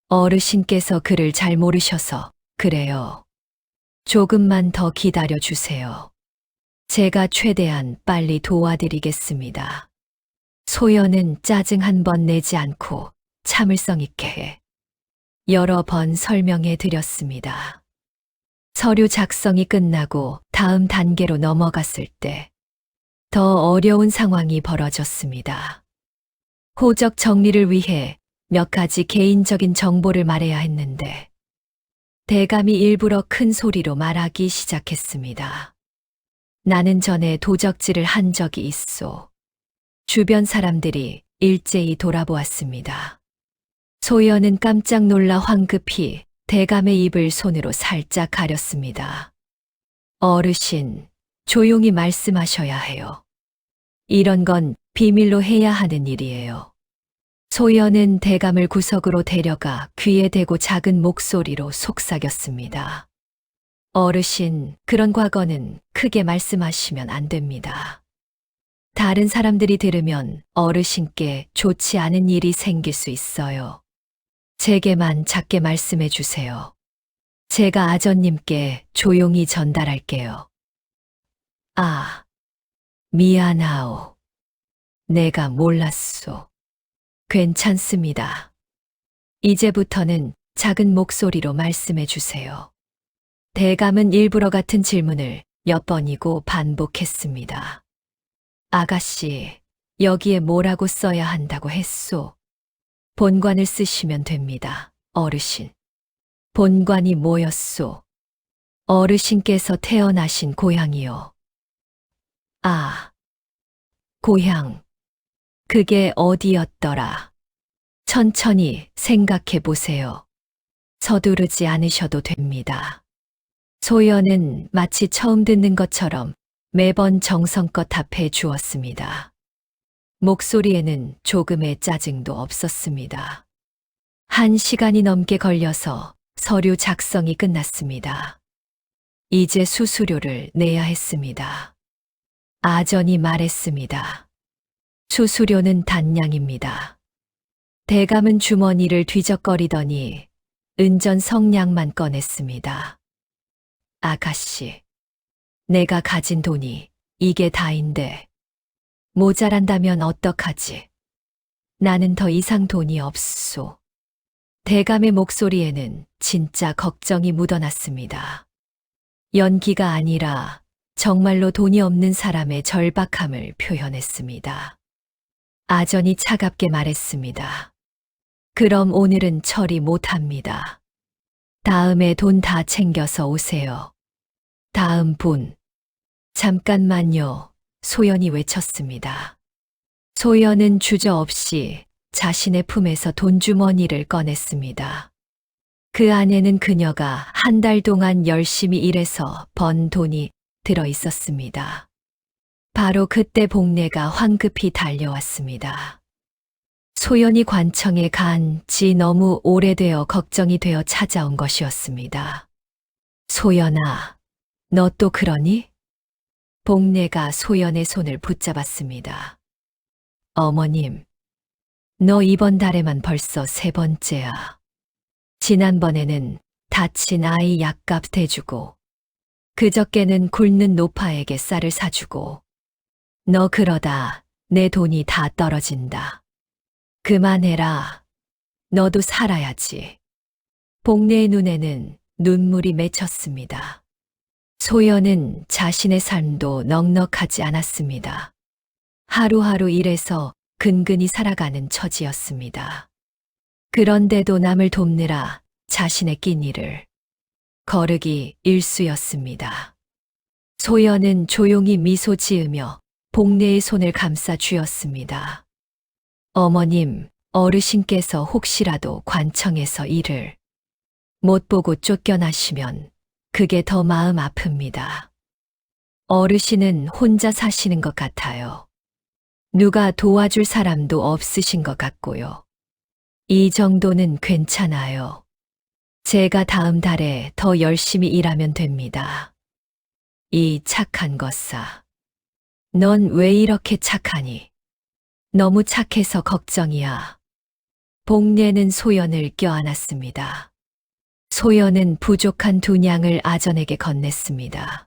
어르신께서 글을 잘 모르셔서 그래요. 조금만 더 기다려 주세요. 제가 최대한 빨리 도와드리겠습니다. 소연은 짜증 한 번 내지 않고 참을성 있게 여러 번 설명해 드렸습니다. 서류 작성이 끝나고 다음 단계로 넘어갔을 때 더 어려운 상황이 벌어졌습니다. 호적 정리를 위해 몇 가지 개인적인 정보를 말해야 했는데 대감이 일부러 큰 소리로 말하기 시작했습니다. 나는 전에 도적질을 한 적이 있소. 주변 사람들이 일제히 돌아보았습니다. 소연은 깜짝 놀라 황급히 대감의 입을 손으로 살짝 가렸습니다. 어르신, 조용히 말씀하셔야 해요. 이런 건 비밀로 해야 하는 일이에요. 소연은 대감을 구석으로 데려가 귀에 대고 작은 목소리로 속삭였습니다. 어르신, 그런 과거는 크게 말씀하시면 안 됩니다. 다른 사람들이 들으면 어르신께 좋지 않은 일이 생길 수 있어요. 제게만 작게 말씀해 주세요. 제가 아전님께 조용히 전달할게요. 미안하오. 내가 몰랐소. 괜찮습니다. 이제부터는 작은 목소리로 말씀해 주세요. 대감은 일부러 같은 질문을 몇 번이고 반복했습니다. 아가씨, 여기에 뭐라고 써야 한다고 했소? 본관을 쓰시면 됩니다, 어르신. 본관이 뭐였소? 어르신께서 태어나신 고향이요. 고향. 그게 어디였더라? 천천히 생각해 보세요. 서두르지 않으셔도 됩니다. 소연은 마치 처음 듣는 것처럼 매번 정성껏 답해 주었습니다. 목소리에는 조금의 짜증도 없었습니다. 1시간이 넘게 걸려서 서류 작성이 끝났습니다. 이제 수수료를 내야 했습니다. 아전이 말했습니다. 수수료는 단량입니다. 대감은 주머니를 뒤적거리더니 은전 성냥만 꺼냈습니다. 아가씨, 내가 가진 돈이 이게 다인데 모자란다면 어떡하지? 나는 더 이상 돈이 없소. 대감의 목소리에는 진짜 걱정이 묻어났습니다. 연기가 아니라 정말로 돈이 없는 사람의 절박함을 표현했습니다. 아전이 차갑게 말했습니다. 그럼 오늘은 처리 못합니다. 다음에 돈 다 챙겨서 오세요. 다음 분. 잠깐만요. 소연이 외쳤습니다. 소연은 주저없이 자신의 품에서 돈주머니를 꺼냈습니다. 그 안에는 그녀가 한 달 동안 열심히 일해서 번 돈이 들어 있었습니다. 바로 그때 복례가 황급히 달려왔습니다. 소연이 관청에 간 지 너무 오래되어 걱정이 되어 찾아온 것이었습니다. 소연아, 너 또 그러니? 복례가 소연의 손을 붙잡았습니다. 어머님, 너 이번 달에만 벌써 3번째야. 지난번에는 다친 아이 약값 대주고, 그저께는 굶는 노파에게 쌀을 사주고, 너 그러다 내 돈이 다 떨어진다. 그만해라. 너도 살아야지. 복례의 눈에는 눈물이 맺혔습니다. 소연은 자신의 삶도 넉넉하지 않았습니다. 하루하루 일해서 근근히 살아가는 처지였습니다. 그런데도 남을 돕느라 자신의 끼니를 거르기 일쑤였습니다. 소연은 조용히 미소 지으며 복례의 손을 감싸 쥐었습니다. 어머님, 어르신께서 혹시라도 관청에서 일을 못 보고 쫓겨나시면 그게 더 마음 아픕니다. 어르신은 혼자 사시는 것 같아요. 누가 도와줄 사람도 없으신 것 같고요. 이 정도는 괜찮아요. 제가 다음 달에 더 열심히 일하면 됩니다. 이 착한 것사. 넌 왜 이렇게 착하니? 너무 착해서 걱정이야. 복례는 소연을 껴안았습니다. 소연은 부족한 2냥을 아전에게 건넸습니다.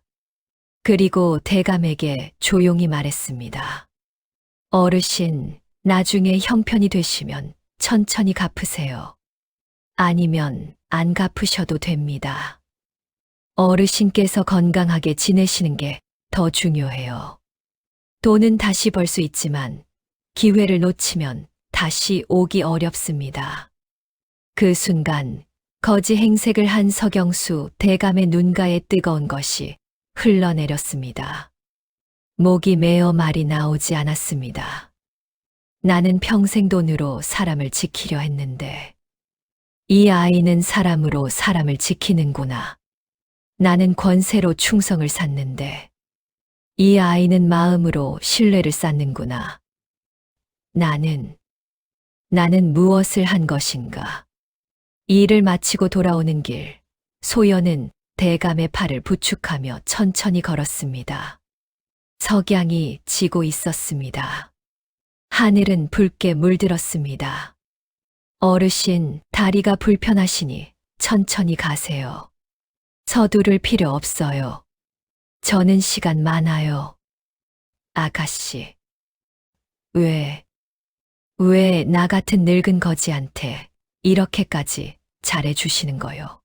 그리고 대감에게 조용히 말했습니다. 어르신, 나중에 형편이 되시면 천천히 갚으세요. 아니면 안 갚으셔도 됩니다. 어르신께서 건강하게 지내시는 게 더 중요해요. 돈은 다시 벌 수 있지만 기회를 놓치면 다시 오기 어렵습니다. 그 순간 거지 행색을 한 서경수 대감의 눈가에 뜨거운 것이 흘러내렸습니다. 목이 메어 말이 나오지 않았습니다. 나는 평생 돈으로 사람을 지키려 했는데 이 아이는 사람으로 사람을 지키는구나. 나는 권세로 충성을 샀는데 이 아이는 마음으로 신뢰를 쌓는구나. 나는 무엇을 한 것인가? 일을 마치고 돌아오는 길, 소연은 대감의 팔을 부축하며 천천히 걸었습니다. 석양이 지고 있었습니다. 하늘은 붉게 물들었습니다. 어르신, 다리가 불편하시니 천천히 가세요. 서두를 필요 없어요. 저는 시간 많아요. 아가씨. 왜 나 같은 늙은 거지한테 이렇게까지 잘해주시는 거요?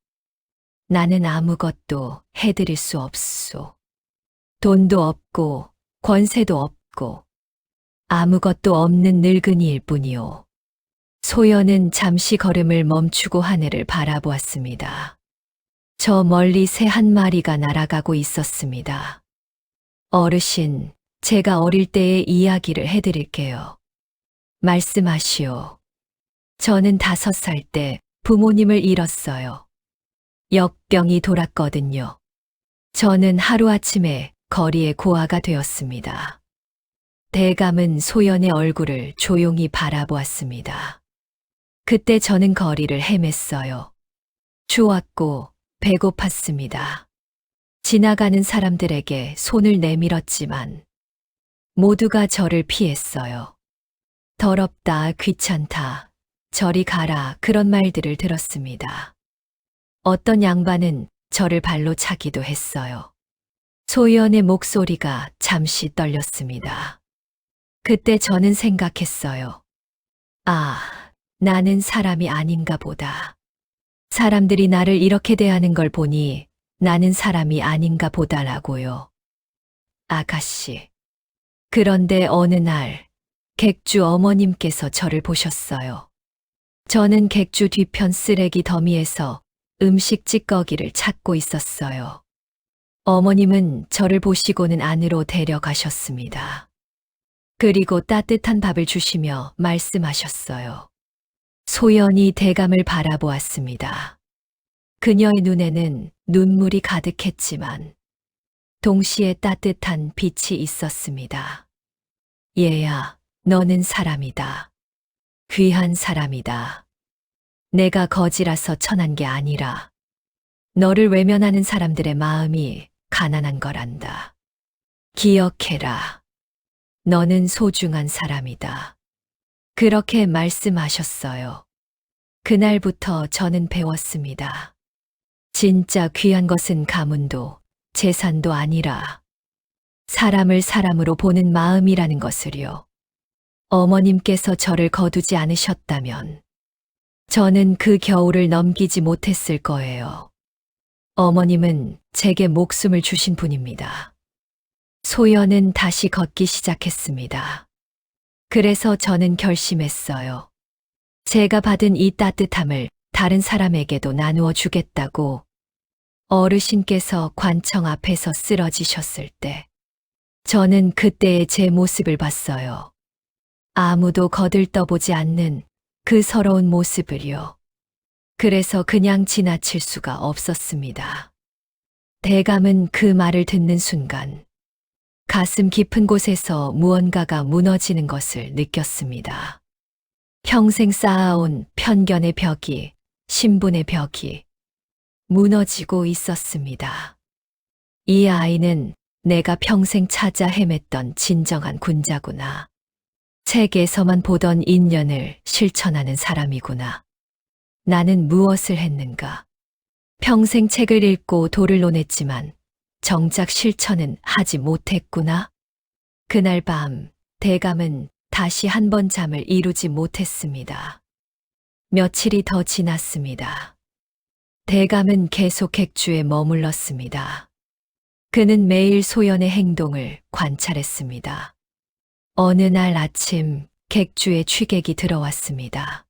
나는 아무것도 해드릴 수 없소. 돈도 없고 권세도 없고 아무것도 없는 늙은이일 뿐이오. 소연은 잠시 걸음을 멈추고 하늘을 바라보았습니다. 저 멀리 새 한 마리가 날아가고 있었습니다. 어르신, 제가 어릴 때의 이야기를 해드릴게요. 말씀하시오. 저는 5살 때 부모님을 잃었어요. 역병이 돌았거든요. 저는 하루아침에 거리의 고아가 되었습니다. 대감은 소연의 얼굴을 조용히 바라보았습니다. 그때 저는 거리를 헤맸어요. 추웠고 배고팠습니다. 지나가는 사람들에게 손을 내밀었지만 모두가 저를 피했어요. 더럽다, 귀찮다, 저리 가라 그런 말들을 들었습니다. 어떤 양반은 저를 발로 차기도 했어요. 소연의 목소리가 잠시 떨렸습니다. 그때 저는 생각했어요. 아, 나는 사람이 아닌가 보다. 사람들이 나를 이렇게 대하는 걸 보니 나는 사람이 아닌가 보다라고요. 아가씨. 그런데 어느 날 객주 어머님께서 저를 보셨어요. 저는 객주 뒤편 쓰레기 더미에서 음식 찌꺼기를 찾고 있었어요. 어머님은 저를 보시고는 안으로 데려가셨습니다. 그리고 따뜻한 밥을 주시며 말씀하셨어요. 소연이 대감을 바라보았습니다. 그녀의 눈에는 눈물이 가득했지만 동시에 따뜻한 빛이 있었습니다. 얘야, 너는 사람이다. 귀한 사람이다. 내가 거지라서 천한 게 아니라 너를 외면하는 사람들의 마음이 가난한 거란다. 기억해라. 너는 소중한 사람이다. 그렇게 말씀하셨어요. 그날부터 저는 배웠습니다. 진짜 귀한 것은 가문도 재산도 아니라 사람을 사람으로 보는 마음이라는 것을요. 어머님께서 저를 거두지 않으셨다면 저는 그 겨울을 넘기지 못했을 거예요. 어머님은 제게 목숨을 주신 분입니다. 소연은 다시 걷기 시작했습니다. 그래서 저는 결심했어요. 제가 받은 이 따뜻함을 다른 사람에게도 나누어 주겠다고. 어르신께서 관청 앞에서 쓰러지셨을 때 저는 그때의 제 모습을 봤어요. 아무도 거들떠보지 않는 그 서러운 모습을요. 그래서 그냥 지나칠 수가 없었습니다. 대감은 그 말을 듣는 순간 가슴 깊은 곳에서 무언가가 무너지는 것을 느꼈습니다. 평생 쌓아온 편견의 벽이, 신분의 벽이 무너지고 있었습니다. 이 아이는 내가 평생 찾아 헤맸던 진정한 군자구나. 책에서만 보던 인연을 실천하는 사람이구나. 나는 무엇을 했는가? 평생 책을 읽고 도를 논했지만 정작 실천은 하지 못했구나. 그날 밤 대감은 다시 한 번 잠을 이루지 못했습니다. 며칠이 더 지났습니다. 대감은 계속 객주에 머물렀습니다. 그는 매일 소연의 행동을 관찰했습니다. 어느 날 아침 객주에 취객이 들어왔습니다.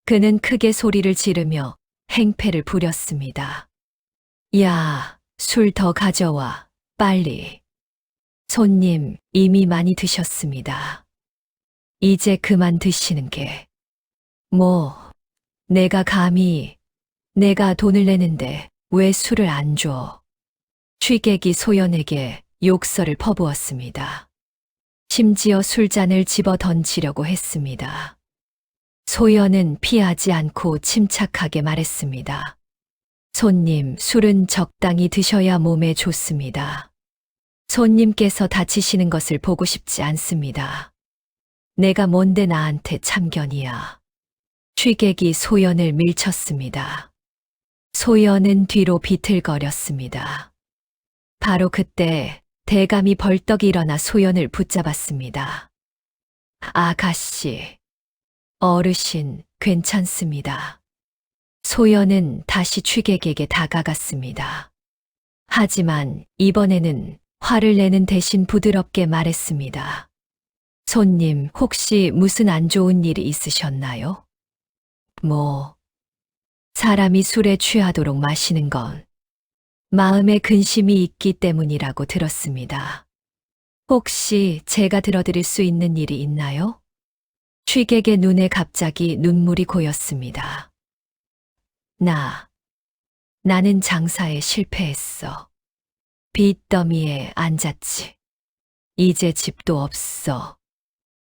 그는 크게 소리를 지르며 행패를 부렸습니다. 야, 술 더 가져와, 빨리. 손님, 이미 많이 드셨습니다. 이제 그만 드시는 게. 내가 감히, 내가 돈을 내는데 왜 술을 안 줘? 취객이 소연에게 욕설을 퍼부었습니다. 심지어 술잔을 집어 던지려고 했습니다. 소연은 피하지 않고 침착하게 말했습니다. 손님, 술은 적당히 드셔야 몸에 좋습니다. 손님께서 다치시는 것을 보고 싶지 않습니다. 내가 뭔데 나한테 참견이야. 취객이 소연을 밀쳤습니다. 소연은 뒤로 비틀거렸습니다. 바로 그때 대감이 벌떡 일어나 소연을 붙잡았습니다. 아가씨, 어르신, 괜찮습니다. 소연은 다시 취객에게 다가갔습니다. 하지만 이번에는 화를 내는 대신 부드럽게 말했습니다. 손님, 혹시 무슨 안 좋은 일이 있으셨나요? 사람이 술에 취하도록 마시는 건 마음에 근심이 있기 때문이라고 들었습니다. 혹시 제가 들어드릴 수 있는 일이 있나요? 취객의 눈에 갑자기 눈물이 고였습니다. 나는 장사에 실패했어. 빚더미에 앉았지. 이제 집도 없어.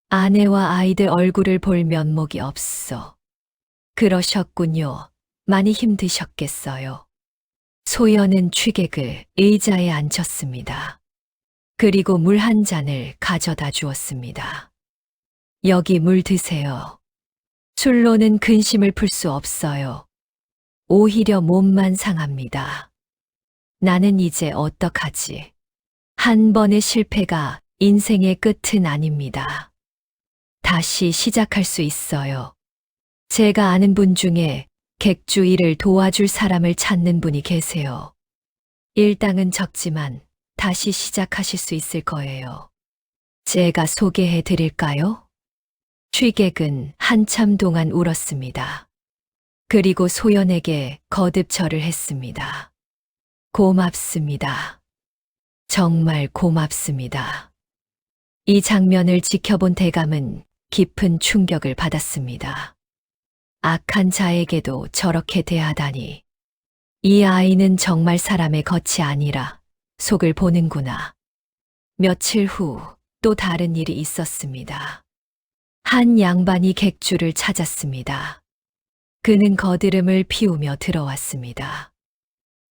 아내와 아이들 얼굴을 볼 면목이 없어. 그러셨군요. 많이 힘드셨겠어요. 소연은 취객을 의자에 앉혔습니다. 그리고 물 한 잔을 가져다 주었습니다. 여기 물 드세요. 술로는 근심을 풀 수 없어요. 오히려 몸만 상합니다. 나는 이제 어떡하지? 한 번의 실패가 인생의 끝은 아닙니다. 다시 시작할 수 있어요. 제가 아는 분 중에 객주 일을 도와줄 사람을 찾는 분이 계세요. 일당은 적지만 다시 시작하실 수 있을 거예요. 제가 소개해 드릴까요? 취객은 한참 동안 울었습니다. 그리고 소연에게 거듭 절을 했습니다. 고맙습니다. 정말 고맙습니다. 이 장면을 지켜본 대감은 깊은 충격을 받았습니다. 악한 자에게도 저렇게 대하다니. 이 아이는 정말 사람의 겉이 아니라 속을 보는구나. 며칠 후 또 다른 일이 있었습니다. 한 양반이 객주를 찾았습니다. 그는 거드름을 피우며 들어왔습니다.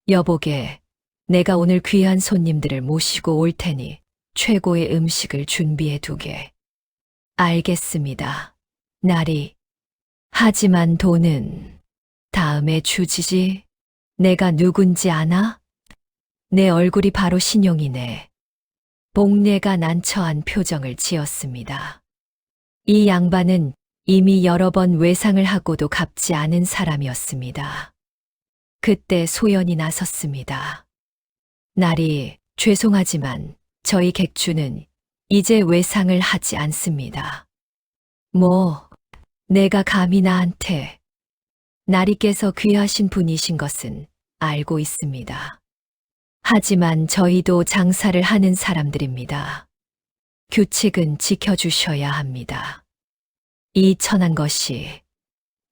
여보게, 내가 오늘 귀한 손님들을 모시고 올 테니 최고의 음식을 준비해 두게. 알겠습니다. 나리. 하지만 돈은 다음에 주지지. 내가 누군지 아나? 내 얼굴이 바로 신용이네. 복례가 난처한 표정을 지었습니다. 이 양반은 이미 여러 번 외상을 하고도 갚지 않은 사람이었습니다. 그때 소연이 나섰습니다. 나리, 죄송하지만 저희 객주는 이제 외상을 하지 않습니다. 내가 감히 나한테. 나리께서 귀하신 분이신 것은 알고 있습니다. 하지만 저희도 장사를 하는 사람들입니다. 규칙은 지켜주셔야 합니다. 이 천한 것이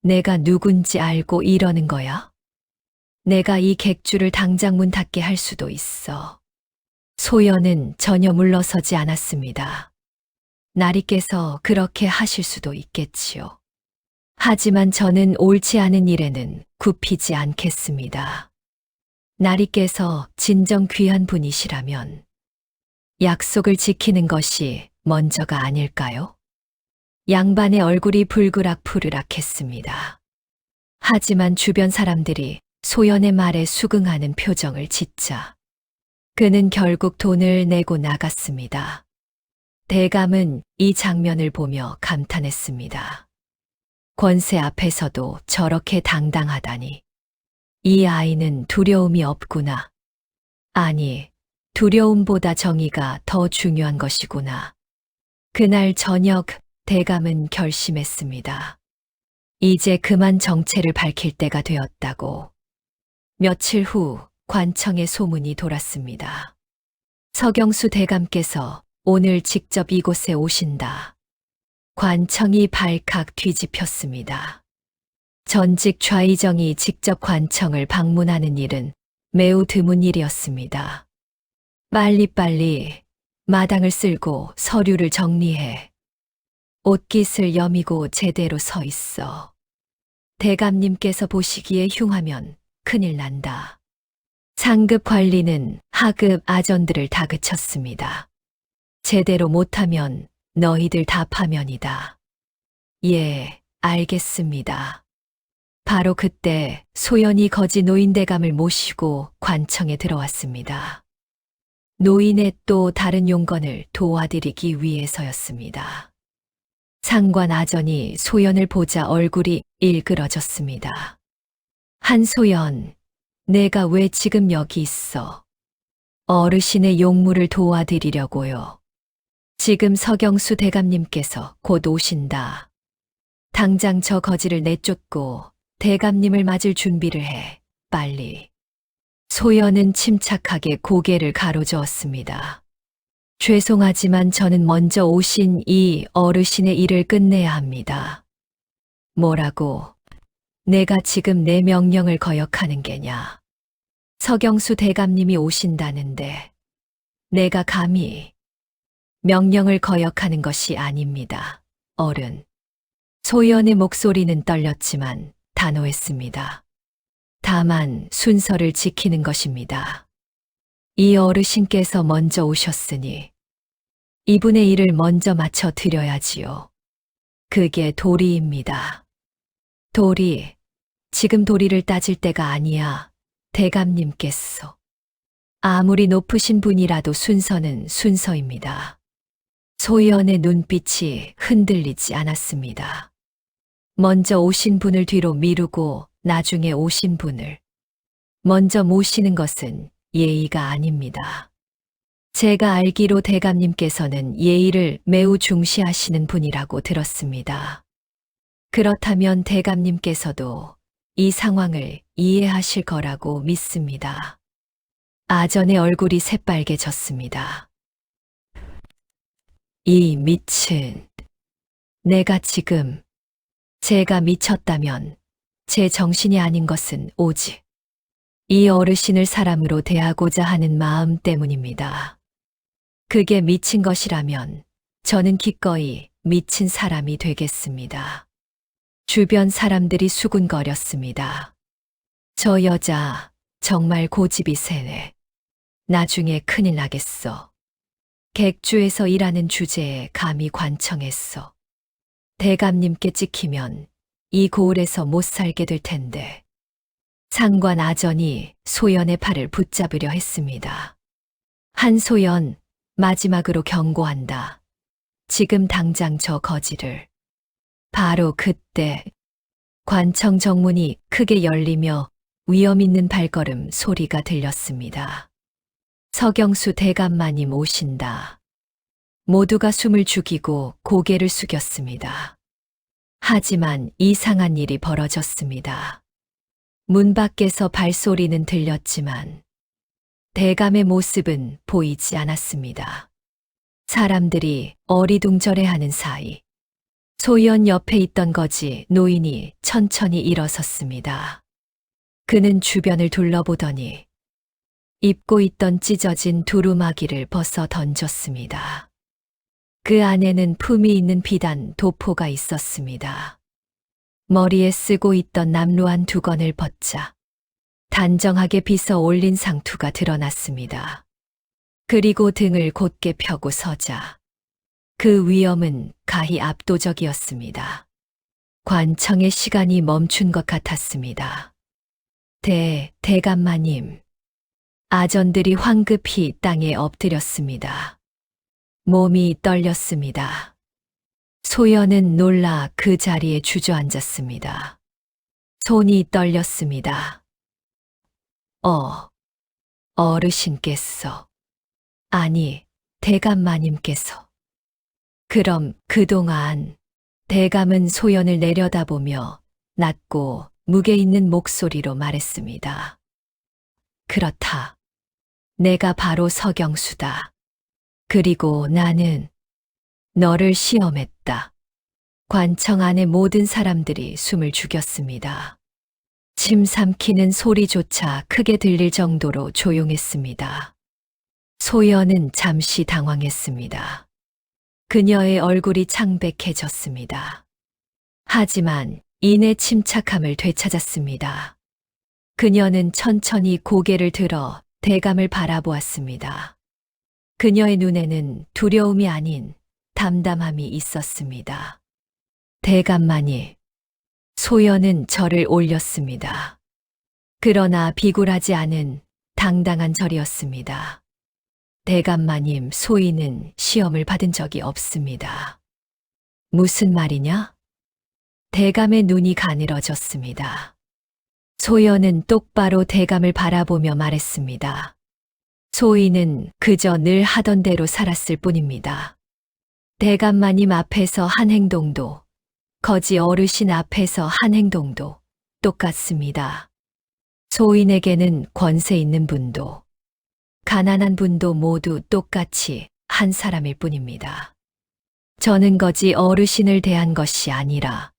내가 누군지 알고 이러는 거야? 내가 이 객주를 당장 문 닫게 할 수도 있어. 소연은 전혀 물러서지 않았습니다. 나리께서 그렇게 하실 수도 있겠지요. 하지만 저는 옳지 않은 일에는 굽히지 않겠습니다. 나리께서 진정 귀한 분이시라면 약속을 지키는 것이 먼저가 아닐까요? 양반의 얼굴이 불그락푸르락했습니다. 하지만 주변 사람들이 소연의 말에 수긍하는 표정을 짓자 그는 결국 돈을 내고 나갔습니다. 대감은 이 장면을 보며 감탄했습니다. 권세 앞에서도 저렇게 당당하다니. 이 아이는 두려움이 없구나. 아니, 두려움보다 정의가 더 중요한 것이구나. 그날 저녁 대감은 결심했습니다. 이제 그만 정체를 밝힐 때가 되었다고. 며칠 후 관청에 소문이 돌았습니다. 서경수 대감께서 오늘 직접 이곳에 오신다. 관청이 발칵 뒤집혔습니다. 전직 좌의정이 직접 관청을 방문하는 일은 매우 드문 일이었습니다. 빨리빨리 마당을 쓸고 서류를 정리해. 옷깃을 여미고 제대로 서 있어. 대감님께서 보시기에 흉하면 큰일 난다. 상급 관리는 하급 아전들을 다그쳤습니다. 제대로 못하면 너희들 다 파면이다. 예, 알겠습니다. 바로 그때 소연이 거지 노인대감을 모시고 관청에 들어왔습니다. 노인의 또 다른 용건을 도와드리기 위해서였습니다. 상관 아전이 소연을 보자 얼굴이 일그러졌습니다. 한소연, 내가 왜 지금 여기 있어? 어르신의 용무를 도와드리려고요. 지금 서경수 대감님께서 곧 오신다. 당장 저 거지를 내쫓고 대감님을 맞을 준비를 해. 빨리. 소연은 침착하게 고개를 가로저었습니다. 죄송하지만 저는 먼저 오신 이 어르신의 일을 끝내야 합니다. 뭐라고? 내가 지금 내 명령을 거역하는 게냐? 서경수 대감님이 오신다는데 내가 감히 명령을 거역하는 것이 아닙니다. 어른. 소연의 목소리는 떨렸지만 단호했습니다. 다만 순서를 지키는 것입니다. 이 어르신께서 먼저 오셨으니 이분의 일을 먼저 마쳐 드려야지요. 그게 도리입니다. 도리, 지금 도리를 따질 때가 아니야. 대감님께서. 아무리 높으신 분이라도 순서는 순서입니다. 소연의 눈빛이 흔들리지 않았습니다. 먼저 오신 분을 뒤로 미루고 나중에 오신 분을 먼저 모시는 것은 예의가 아닙니다. 제가 알기로 대감님께서는 예의를 매우 중시하시는 분이라고 들었습니다. 그렇다면 대감님께서도 이 상황을 이해하실 거라고 믿습니다. 아전의 얼굴이 새빨개졌습니다. 이 미친. 내가 지금 제가 미쳤다면 제 정신이 아닌 것은 오직 이 어르신을 사람으로 대하고자 하는 마음 때문입니다. 그게 미친 것이라면 저는 기꺼이 미친 사람이 되겠습니다. 주변 사람들이 수군거렸습니다. 저 여자 정말 고집이 세네. 나중에 큰일 나겠어. 객주에서 일하는 주제에 감히 관청했어. 대감님께 찍히면 이 고을에서 못 살게 될 텐데. 상관 아전이 소연의 팔을 붙잡으려 했습니다. 한소연, 마지막으로 경고한다. 지금 당장 저 거지를. 바로 그때 관청 정문이 크게 열리며 위험 있는 발걸음 소리가 들렸습니다. 서경수 대감마님 오신다. 모두가 숨을 죽이고 고개를 숙였습니다. 하지만 이상한 일이 벌어졌습니다. 문 밖에서 발소리는 들렸지만 대감의 모습은 보이지 않았습니다. 사람들이 어리둥절해하는 사이 소연 옆에 있던 거지 노인이 천천히 일어섰습니다. 그는 주변을 둘러보더니 입고 있던 찢어진 두루마기를 벗어 던졌습니다. 그 안에는 품이 있는 비단 도포가 있었습니다. 머리에 쓰고 있던 남루한 두건을 벗자 단정하게 빗어 올린 상투가 드러났습니다. 그리고 등을 곧게 펴고 서자 그 위엄은 가히 압도적이었습니다. 관청의 시간이 멈춘 것 같았습니다. 대감마님. 아전들이 황급히 땅에 엎드렸습니다. 몸이 떨렸습니다. 소연은 놀라 그 자리에 주저앉았습니다. 손이 떨렸습니다. 어르신께서. 아니, 대감마님께서. 그럼 그동안 대감은 소연을 내려다보며 낮고 무게 있는 목소리로 말했습니다. 그렇다. 내가 바로 서경수다. 그리고 나는 너를 시험했다. 관청 안의 모든 사람들이 숨을 죽였습니다. 침 삼키는 소리조차 크게 들릴 정도로 조용했습니다. 소연은 잠시 당황했습니다. 그녀의 얼굴이 창백해졌습니다. 하지만 이내 침착함을 되찾았습니다. 그녀는 천천히 고개를 들어 대감을 바라보았습니다. 그녀의 눈에는 두려움이 아닌 담담함이 있었습니다. 대감마니. 소연은 절을 올렸습니다. 그러나 비굴하지 않은 당당한 절이었습니다. 대감마님 소인은 시험을 받은 적이 없습니다. 무슨 말이냐? 대감의 눈이 가늘어졌습니다. 소연은 똑바로 대감을 바라보며 말했습니다. 소인은 그저 늘 하던 대로 살았을 뿐입니다. 대감마님 앞에서 한 행동도, 거지 어르신 앞에서 한 행동도 똑같습니다. 소인에게는 권세 있는 분도, 가난한 분도 모두 똑같이 한 사람일 뿐입니다. 저는 거지 어르신을 대한 것이 아니라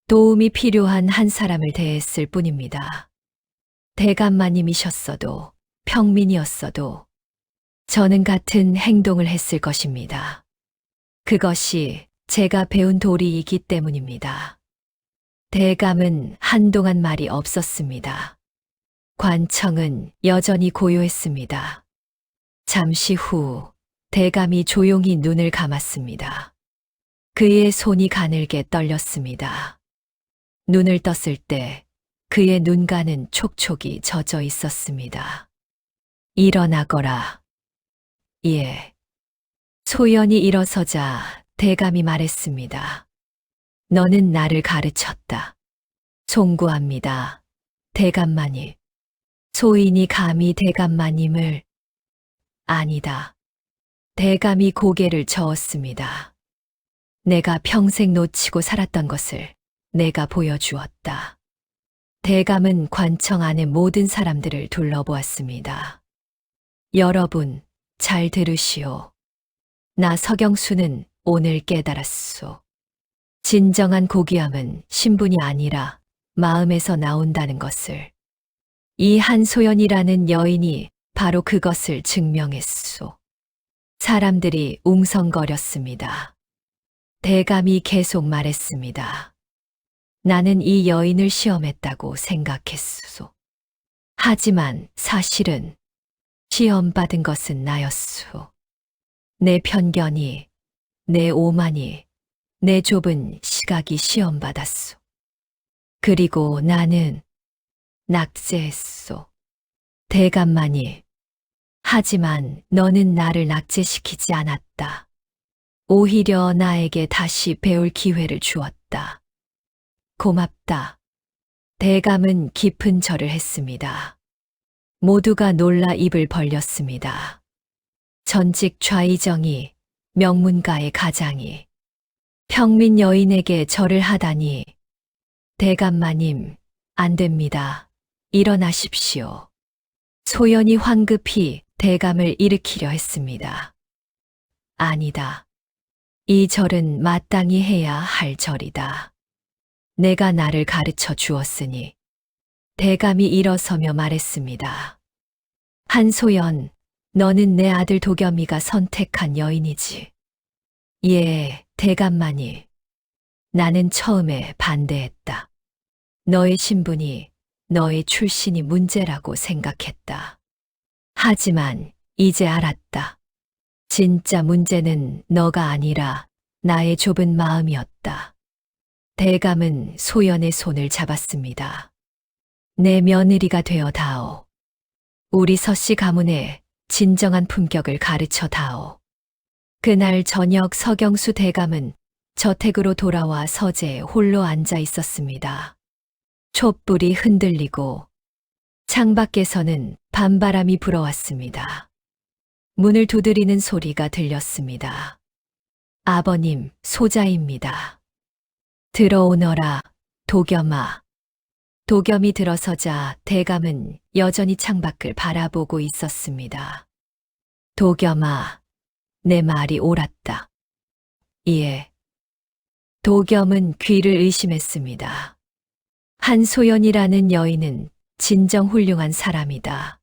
도움이 필요한 한 사람을 대했을 뿐입니다. 대감마님이셨어도 평민이었어도 저는 같은 행동을 했을 것입니다. 그것이 제가 배운 도리이기 때문입니다. 대감은 한동안 말이 없었습니다. 관청은 여전히 고요했습니다. 잠시 후 대감이 조용히 눈을 감았습니다. 그의 손이 가늘게 떨렸습니다. 눈을 떴을 때 그의 눈가는 촉촉이 젖어 있었습니다. 일어나거라. 예. 소연이 일어서자 대감이 말했습니다. 너는 나를 가르쳤다. 송구합니다. 대감마님. 소인이 감히 대감마님을 아니다. 대감이 고개를 저었습니다. 내가 평생 놓치고 살았던 것을 내가 보여주었다. 대감은 관청 안의 모든 사람들을 둘러보았습니다. 여러분, 잘 들으시오. 나 서경수는 오늘 깨달았소. 진정한 고귀함은 신분이 아니라 마음에서 나온다는 것을. 이 한소연이라는 여인이 바로 그것을 증명했소. 사람들이 웅성거렸습니다. 대감이 계속 말했습니다. 나는 이 여인을 시험했다고 생각했소. 하지만 사실은 시험받은 것은 나였소. 내 편견이, 내 오만이, 내 좁은 시각이 시험받았소. 그리고 나는 낙제했소. 대감마니. 하지만 너는 나를 낙제시키지 않았다. 오히려 나에게 다시 배울 기회를 주었다. 고맙다. 대감은 깊은 절을 했습니다. 모두가 놀라 입을 벌렸습니다. 전직 좌의정이, 명문가의 가장이, 평민 여인에게 절을 하다니. 대감마님, 안 됩니다. 일어나십시오. 소연이 황급히 대감을 일으키려 했습니다. 아니다. 이 절은 마땅히 해야 할 절이다. 내가 나를 가르쳐 주었으니. 대감이 일어서며 말했습니다. 한소연, 너는 내 아들 도겸이가 선택한 여인이지. 예, 대감마니. 나는 처음에 반대했다. 너의 신분이, 너의 출신이 문제라고 생각했다. 하지만 이제 알았다. 진짜 문제는 너가 아니라 나의 좁은 마음이었다. 대감은 소연의 손을 잡았습니다. 내 며느리가 되어 다오. 우리 서씨 가문의 진정한 품격을 가르쳐 다오. 그날 저녁 서경수 대감은 저택으로 돌아와 서재에 홀로 앉아 있었습니다. 촛불이 흔들리고 창밖에서는 밤바람이 불어왔습니다. 문을 두드리는 소리가 들렸습니다. 아버님, 소자입니다. 들어오너라, 도겸아. 도겸이 들어서자 대감은 여전히 창밖을 바라보고 있었습니다. 도겸아, 내 말이 옳았다. 예. 도겸은 귀를 의심했습니다. 한소연이라는 여인은 진정 훌륭한 사람이다.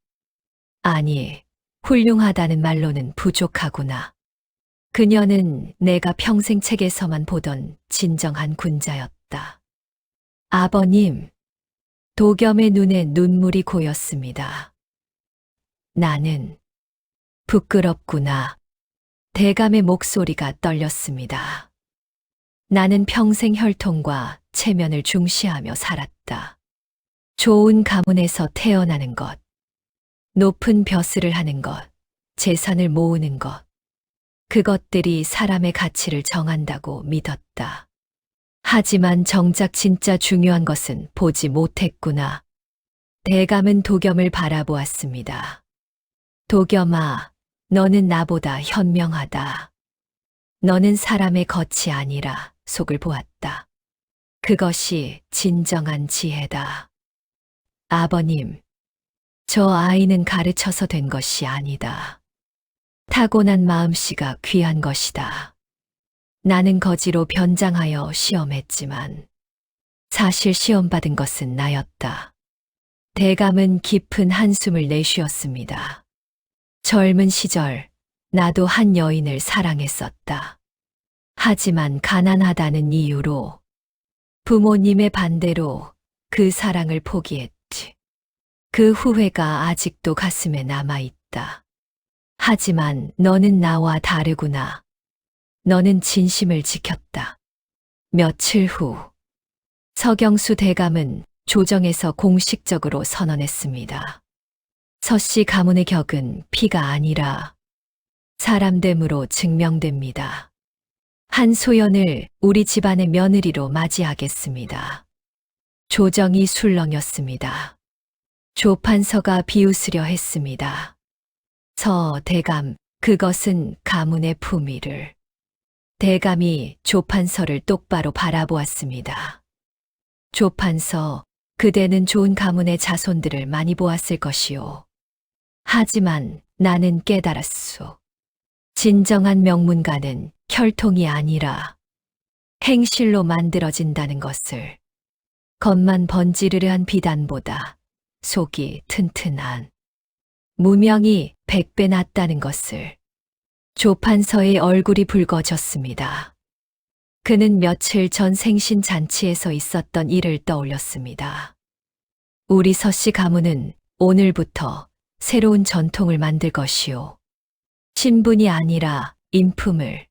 아니, 훌륭하다는 말로는 부족하구나. 그녀는 내가 평생 책에서만 보던 진정한 군자였다. 아버님, 도겸의 눈에 눈물이 고였습니다. 나는 부끄럽구나. 대감의 목소리가 떨렸습니다. 나는 평생 혈통과 체면을 중시하며 살았다. 좋은 가문에서 태어나는 것, 높은 벼슬을 하는 것, 재산을 모으는 것, 그것들이 사람의 가치를 정한다고 믿었다. 하지만 정작 진짜 중요한 것은 보지 못했구나. 대감은 도겸을 바라보았습니다. 도겸아, 너는 나보다 현명하다. 너는 사람의 겉이 아니라 속을 보았다. 그것이 진정한 지혜다. 아버님, 저 아이는 가르쳐서 된 것이 아니다. 타고난 마음씨가 귀한 것이다. 나는 거지로 변장하여 시험했지만 사실 시험받은 것은 나였다. 대감은 깊은 한숨을 내쉬었습니다. 젊은 시절 나도 한 여인을 사랑했었다. 하지만 가난하다는 이유로 부모님의 반대로 그 사랑을 포기했지. 그 후회가 아직도 가슴에 남아있다. 하지만 너는 나와 다르구나. 너는 진심을 지켰다. 며칠 후, 서경수 대감은 조정에서 공식적으로 선언했습니다. 서씨 가문의 격은 피가 아니라 사람됨으로 증명됩니다. 한소연을 우리 집안의 며느리로 맞이하겠습니다. 조정이 술렁였습니다. 조판서가 비웃으려 했습니다. 서 대감, 그것은 가문의 품위를. 대감이 조판서를 똑바로 바라보았습니다. 조판서, 그대는 좋은 가문의 자손들을 많이 보았을 것이오. 하지만 나는 깨달았소. 진정한 명문가는 혈통이 아니라 행실로 만들어진다는 것을. 겉만 번지르르한 비단보다 속이 튼튼한 무명이 100배 낫다는 것을. 조판서의 얼굴이 붉어졌습니다. 그는 며칠 전 생신 잔치에서 있었던 일을 떠올렸습니다. 우리 서씨 가문은 오늘부터 새로운 전통을 만들 것이오. 신분이 아니라 인품을,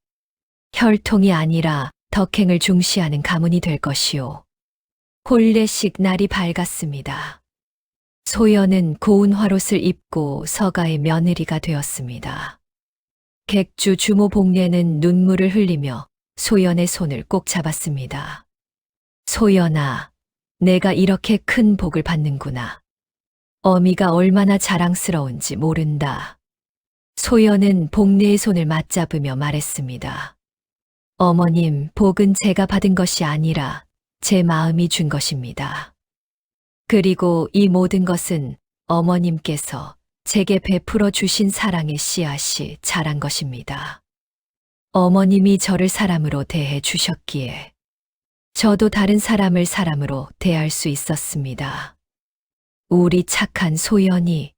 혈통이 아니라 덕행을 중시하는 가문이 될 것이오. 혼례식 날이 밝았습니다. 소연은 고운 화롯을 입고 서가의 며느리가 되었습니다. 객주 주모 복례는 눈물을 흘리며 소연의 손을 꼭 잡았습니다. 소연아, 내가 이렇게 큰 복을 받는구나. 어미가 얼마나 자랑스러운지 모른다. 소연은 복례의 손을 맞잡으며 말했습니다. 어머님, 복은 제가 받은 것이 아니라 제 마음이 준 것입니다. 그리고 이 모든 것은 어머님께서 제게 베풀어 주신 사랑의 씨앗이 자란 것입니다. 어머님이 저를 사람으로 대해 주셨기에 저도 다른 사람을 사람으로 대할 수 있었습니다. 우리 착한 소연이.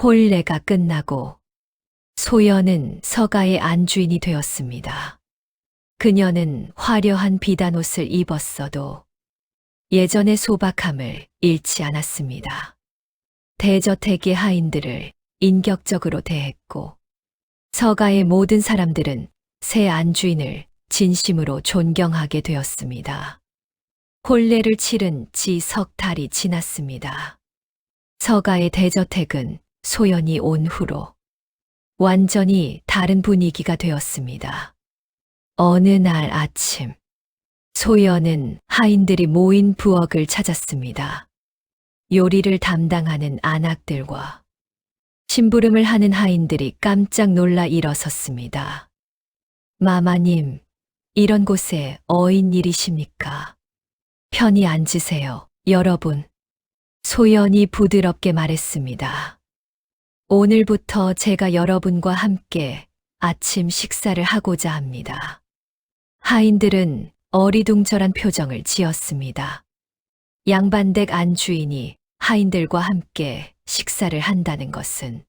혼례가 끝나고 소연은 서가의 안주인이 되었습니다. 그녀는 화려한 비단옷을 입었어도 예전의 소박함을 잃지 않았습니다. 대저택의 하인들을 인격적으로 대했고 서가의 모든 사람들은 새 안주인을 진심으로 존경하게 되었습니다. 혼례를 치른 지 석 달이 지났습니다. 서가의 대저택은 소연이 온 후로 완전히 다른 분위기가 되었습니다. 어느 날 아침, 소연은 하인들이 모인 부엌을 찾았습니다. 요리를 담당하는 안악들과 심부름을 하는 하인들이 깜짝 놀라 일어섰습니다. 마마님, 이런 곳에 어인 일이십니까? 편히 앉으세요, 여러분. 소연이 부드럽게 말했습니다. 오늘부터 제가 여러분과 함께 아침 식사를 하고자 합니다. 하인들은 어리둥절한 표정을 지었습니다. 양반댁 안주인이 하인들과 함께 식사를 한다는 것은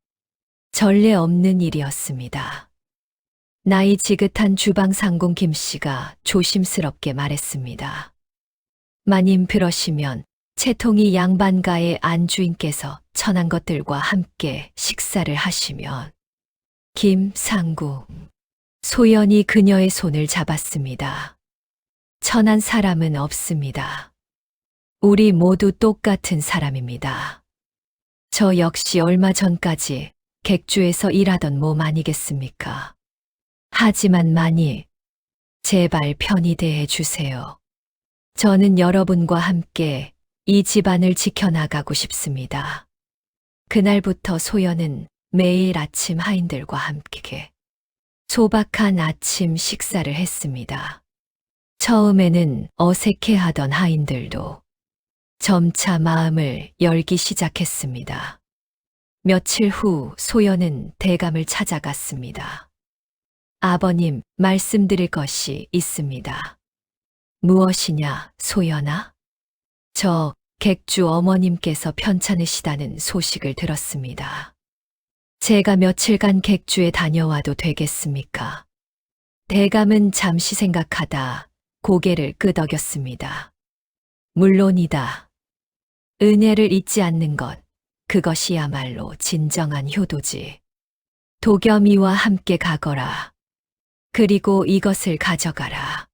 전례 없는 일이었습니다. 나이 지긋한 주방 상공 김씨가 조심스럽게 말했습니다. 마님 그러시면 채통이 양반가의 안주인께서 천한 것들과 함께 식사를 하시면. 김상구. 소연이 그녀의 손을 잡았습니다. 천한 사람은 없습니다. 우리 모두 똑같은 사람입니다. 저 역시 얼마 전까지 객주에서 일하던 몸 아니겠습니까? 하지만 마님, 제발 편히 대해 주세요. 저는 여러분과 함께 이 집안을 지켜나가고 싶습니다. 그날부터 소연은 매일 아침 하인들과 함께 소박한 아침 식사를 했습니다. 처음에는 어색해하던 하인들도 점차 마음을 열기 시작했습니다. 며칠 후 소연은 대감을 찾아갔습니다. 아버님, 말씀드릴 것이 있습니다. 무엇이냐, 소연아? 저 객주 어머님께서 편찮으시다는 소식을 들었습니다. 제가 며칠간 객주에 다녀와도 되겠습니까? 대감은 잠시 생각하다 고개를 끄덕였습니다. 물론이다. 은혜를 잊지 않는 것 그것이야말로 진정한 효도지. 도겸이와 함께 가거라. 그리고 이것을 가져가라.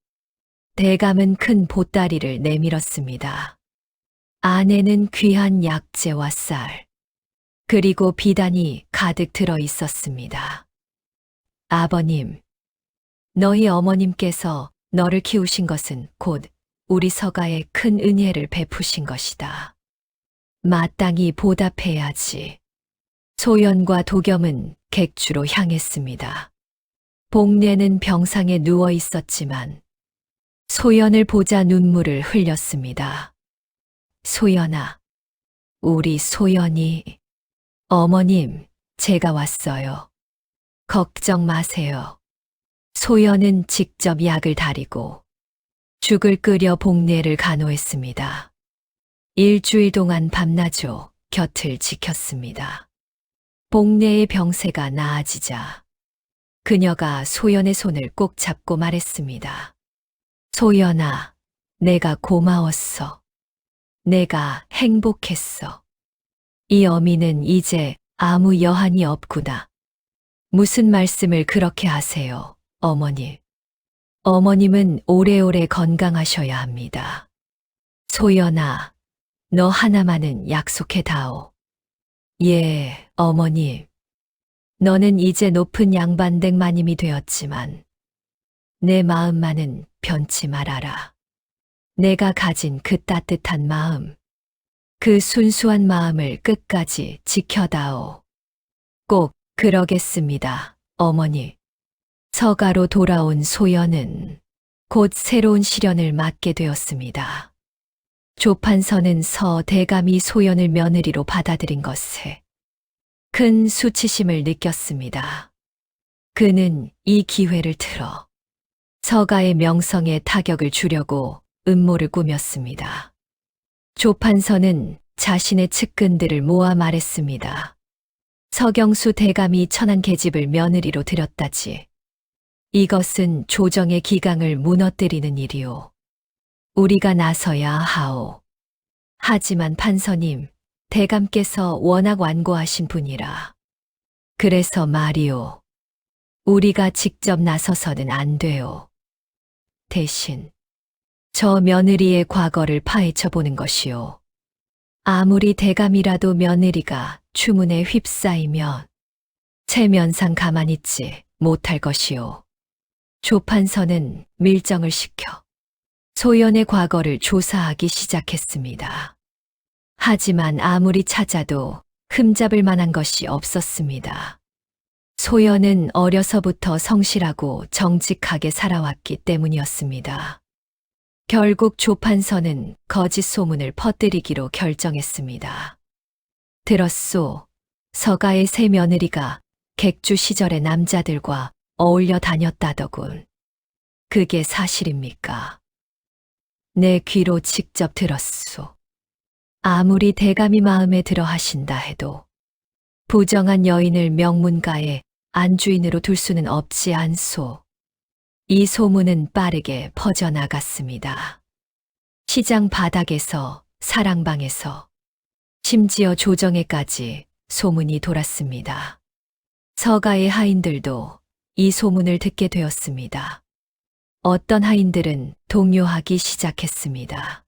대감은 큰 보따리를 내밀었습니다. 안에는 귀한 약재와 쌀, 그리고 비단이 가득 들어 있었습니다. 아버님, 너희 어머님께서 너를 키우신 것은 곧 우리 서가에 큰 은혜를 베푸신 것이다. 마땅히 보답해야지. 소연과 도겸은 객주로 향했습니다. 복례는 병상에 누워 있었지만 소연을 보자 눈물을 흘렸습니다. 소연아, 우리 소연이. 어머님, 제가 왔어요. 걱정 마세요. 소연은 직접 약을 다리고 죽을 끓여 복례를 간호했습니다. 일주일 동안 밤낮으로 곁을 지켰습니다. 복례의 병세가 나아지자 그녀가 소연의 손을 꼭 잡고 말했습니다. 소연아, 내가 고마웠어. 내가 행복했어. 이 어미는 이제 아무 여한이 없구나. 무슨 말씀을 그렇게 하세요, 어머니. 어머님은 오래오래 건강하셔야 합니다. 소연아, 너 하나만은 약속해 다오. 예, 어머니. 너는 이제 높은 양반댁 마님이 되었지만 내 마음만은 변치 말아라. 내가 가진 그 따뜻한 마음, 그 순수한 마음을 끝까지 지켜다오. 꼭 그러겠습니다, 어머니. 서가로 돌아온 소연은 곧 새로운 시련을 맞게 되었습니다. 조판서는 서 대감이 소연을 며느리로 받아들인 것에 큰 수치심을 느꼈습니다. 그는 이 기회를 틀어 서가의 명성에 타격을 주려고 음모를 꾸몄습니다. 조판서는 자신의 측근들을 모아 말했습니다. 서경수 대감이 천안 계집을 며느리로 들였다지. 이것은 조정의 기강을 무너뜨리는 일이오. 우리가 나서야 하오. 하지만 판서님, 대감께서 워낙 완고하신 분이라. 그래서 말이오. 우리가 직접 나서서는 안 돼요. 대신 저 며느리의 과거를 파헤쳐 보는 것이오. 아무리 대감이라도 며느리가 추문에 휩싸이면 체면상 가만히 있지 못할 것이오. 조판서는 밀정을 시켜 소연의 과거를 조사하기 시작했습니다. 하지만 아무리 찾아도 흠잡을 만한 것이 없었습니다. 소연은 어려서부터 성실하고 정직하게 살아왔기 때문이었습니다. 결국 조판서는 거짓 소문을 퍼뜨리기로 결정했습니다. 들었소. 서가의 새 며느리가 객주 시절의 남자들과 어울려 다녔다더군. 그게 사실입니까? 내 귀로 직접 들었소. 아무리 대감이 마음에 들어 하신다 해도 부정한 여인을 명문가의 안주인으로 둘 수는 없지 않소. 이 소문은 빠르게 퍼져나갔습니다. 시장 바닥에서, 사랑방에서, 심지어 조정에까지 소문이 돌았습니다. 서가의 하인들도 이 소문을 듣게 되었습니다. 어떤 하인들은 동요하기 시작했습니다.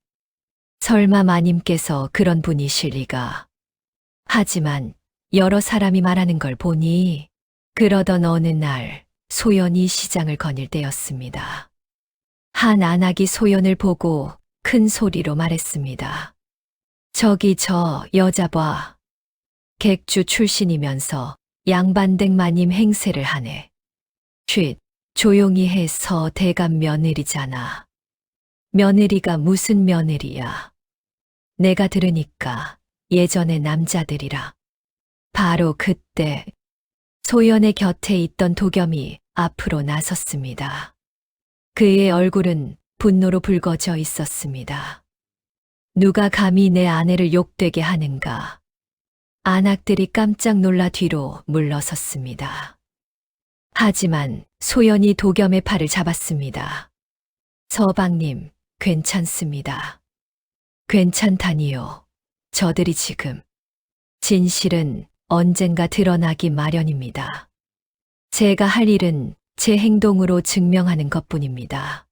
설마 마님께서 그런 분이실 리가. 하지만 여러 사람이 말하는 걸 보니 그러던 어느 날 소연이 시장을 거닐 때였습니다. 한 안악이 소연을 보고 큰 소리로 말했습니다. 저기 저 여자 봐. 객주 출신이면서 양반댁 마님 행세를 하네. 쉿, 조용히 해서 대감 며느리잖아. 며느리가 무슨 며느리야. 내가 들으니까 예전의 남자들이라. 바로 그때 소연의 곁에 있던 도겸이 앞으로 나섰습니다. 그의 얼굴은 분노로 붉어져 있었습니다. 누가 감히 내 아내를 욕되게 하는가. 안악들이 깜짝 놀라 뒤로 물러섰습니다. 하지만 소연이 도겸의 팔을 잡았습니다. 서방님, 괜찮습니다. 괜찮다니요. 저들이 지금 진실은 언젠가 드러나기 마련입니다. 제가 할 일은 제 행동으로 증명하는 것뿐입니다.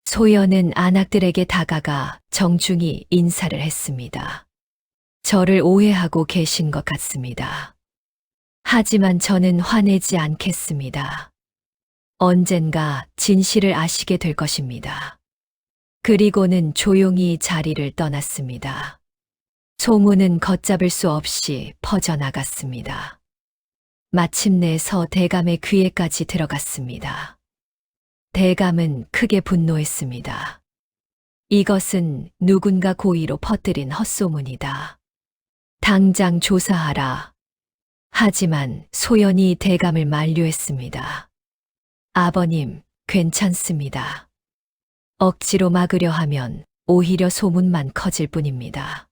소연은 안악들에게 다가가 정중히 인사를 했습니다. 저를 오해하고 계신 것 같습니다. 하지만 저는 화내지 않겠습니다. 언젠가 진실을 아시게 될 것입니다. 그리고는 조용히 자리를 떠났습니다. 소문은 걷잡을 수 없이 퍼져나갔습니다. 마침내 서 대감의 귀에까지 들어갔습니다. 대감은 크게 분노했습니다. 이것은 누군가 고의로 퍼뜨린 헛소문이다. 당장 조사하라. 하지만 소연이 대감을 만류했습니다. 아버님, 괜찮습니다. 억지로 막으려 하면 오히려 소문만 커질 뿐입니다.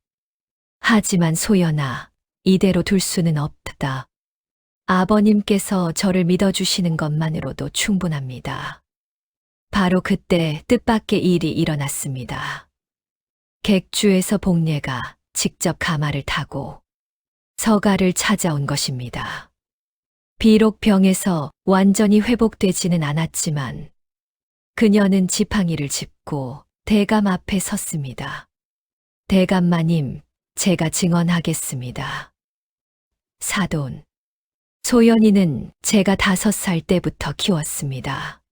하지만 소연아, 이대로 둘 수는 없다. 아버님께서 저를 믿어주시는 것만으로도 충분합니다. 바로 그때 뜻밖의 일이 일어났습니다. 객주에서 복례가 직접 가마를 타고 서가를 찾아온 것입니다. 비록 병에서 완전히 회복되지는 않았지만 그녀는 지팡이를 짚고 대감 앞에 섰습니다. 대감마님, 제가 증언하겠습니다. 사돈, 소연이는 제가 5살 때부터 키웠습니다.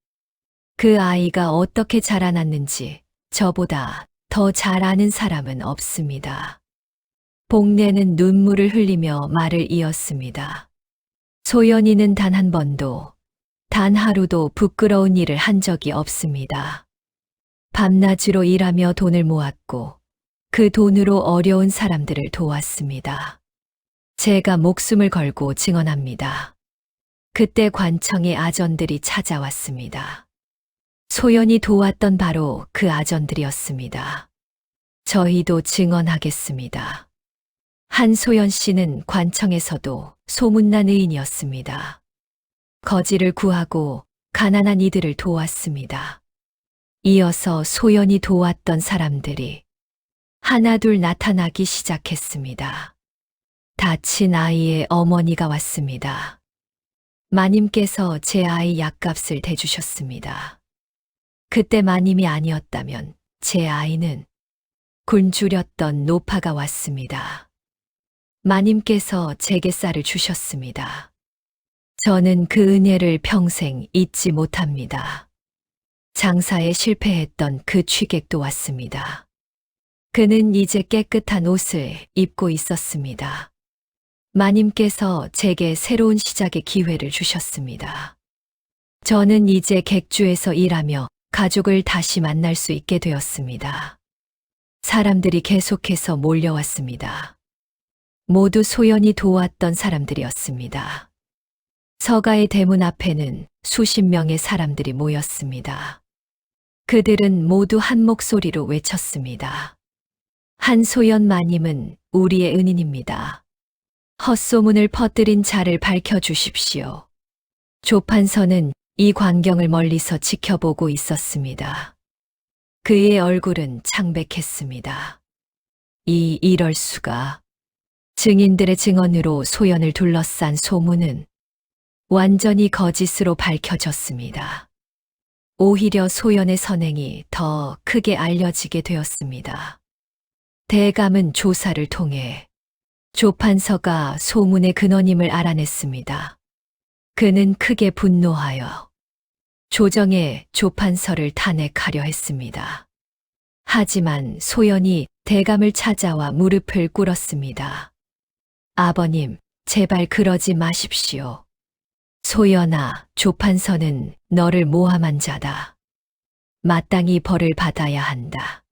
그 아이가 어떻게 자라났는지 저보다 더 잘 아는 사람은 없습니다. 복례는 눈물을 흘리며 말을 이었습니다. 소연이는 단 한 번도, 단 하루도 부끄러운 일을 한 적이 없습니다. 밤낮으로 일하며 돈을 모았고 그 돈으로 어려운 사람들을 도왔습니다. 제가 목숨을 걸고 증언합니다. 그때 관청의 아전들이 찾아왔습니다. 소연이 도왔던 바로 그 아전들이었습니다. 저희도 증언하겠습니다. 한소연 씨는 관청에서도 소문난 의인이었습니다. 거지를 구하고 가난한 이들을 도왔습니다. 이어서 소연이 도왔던 사람들이 하나둘 나타나기 시작했습니다. 다친 아이의 어머니가 왔습니다. 마님께서 제 아이 약값을 대주셨습니다. 그때 마님이 아니었다면 제 아이는 굶주렸던 노파가 왔습니다. 마님께서 제게 쌀을 주셨습니다. 저는 그 은혜를 평생 잊지 못합니다. 장사에 실패했던 그 취객도 왔습니다. 그는 이제 깨끗한 옷을 입고 있었습니다. 마님께서 제게 새로운 시작의 기회를 주셨습니다. 저는 이제 객주에서 일하며 가족을 다시 만날 수 있게 되었습니다. 사람들이 계속해서 몰려왔습니다. 모두 소연이 도왔던 사람들이었습니다. 서가의 대문 앞에는 수십 명의 사람들이 모였습니다. 그들은 모두 한 목소리로 외쳤습니다. 한소연 마님은 우리의 은인입니다. 헛소문을 퍼뜨린 자를 밝혀주십시오. 조판서는 이 광경을 멀리서 지켜보고 있었습니다. 그의 얼굴은 창백했습니다. 이럴 수가. 증인들의 증언으로 소연을 둘러싼 소문은 완전히 거짓으로 밝혀졌습니다. 오히려 소연의 선행이 더 크게 알려지게 되었습니다. 대감은 조사를 통해 조판서가 소문의 근원임을 알아냈습니다. 그는 크게 분노하여 조정에 조판서를 탄핵하려 했습니다. 하지만 소연이 대감을 찾아와 무릎을 꿇었습니다. 아버님, 제발 그러지 마십시오. 소연아, 조판서는 너를 모함한 자다. 마땅히 벌을 받아야 한다.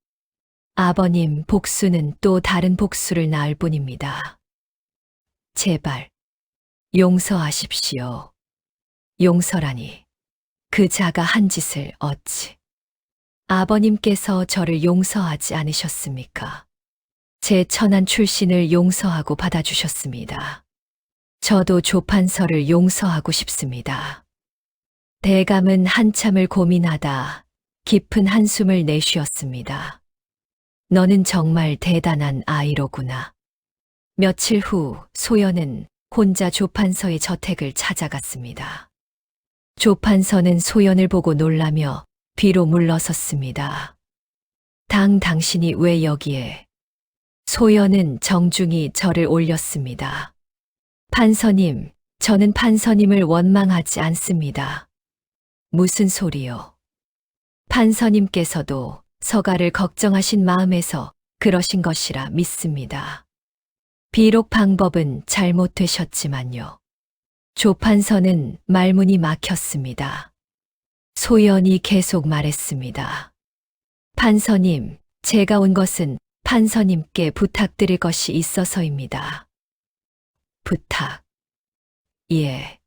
아버님, 복수는 또 다른 복수를 낳을 뿐입니다. 제발 용서하십시오. 용서라니, 그 자가 한 짓을 어찌. 아버님께서 저를 용서하지 않으셨습니까? 제 천한 출신을 용서하고 받아주셨습니다. 저도 조판서를 용서하고 싶습니다. 대감은 한참을 고민하다 깊은 한숨을 내쉬었습니다. 너는 정말 대단한 아이로구나. 며칠 후 소연은 혼자 조판서의 저택을 찾아갔습니다. 조판서는 소연을 보고 놀라며 뒤로 물러섰습니다. 당신이 왜 여기에? 소연은 정중히 절을 올렸습니다. 판서님, 저는 판서님을 원망하지 않습니다. 무슨 소리요? 판서님께서도 서가를 걱정하신 마음에서 그러신 것이라 믿습니다. 비록 방법은 잘못되셨지만요. 조판서는 말문이 막혔습니다. 소연이 계속 말했습니다. 판서님, 제가 온 것은 판서님께 부탁드릴 것이 있어서입니다. 부탁. 예.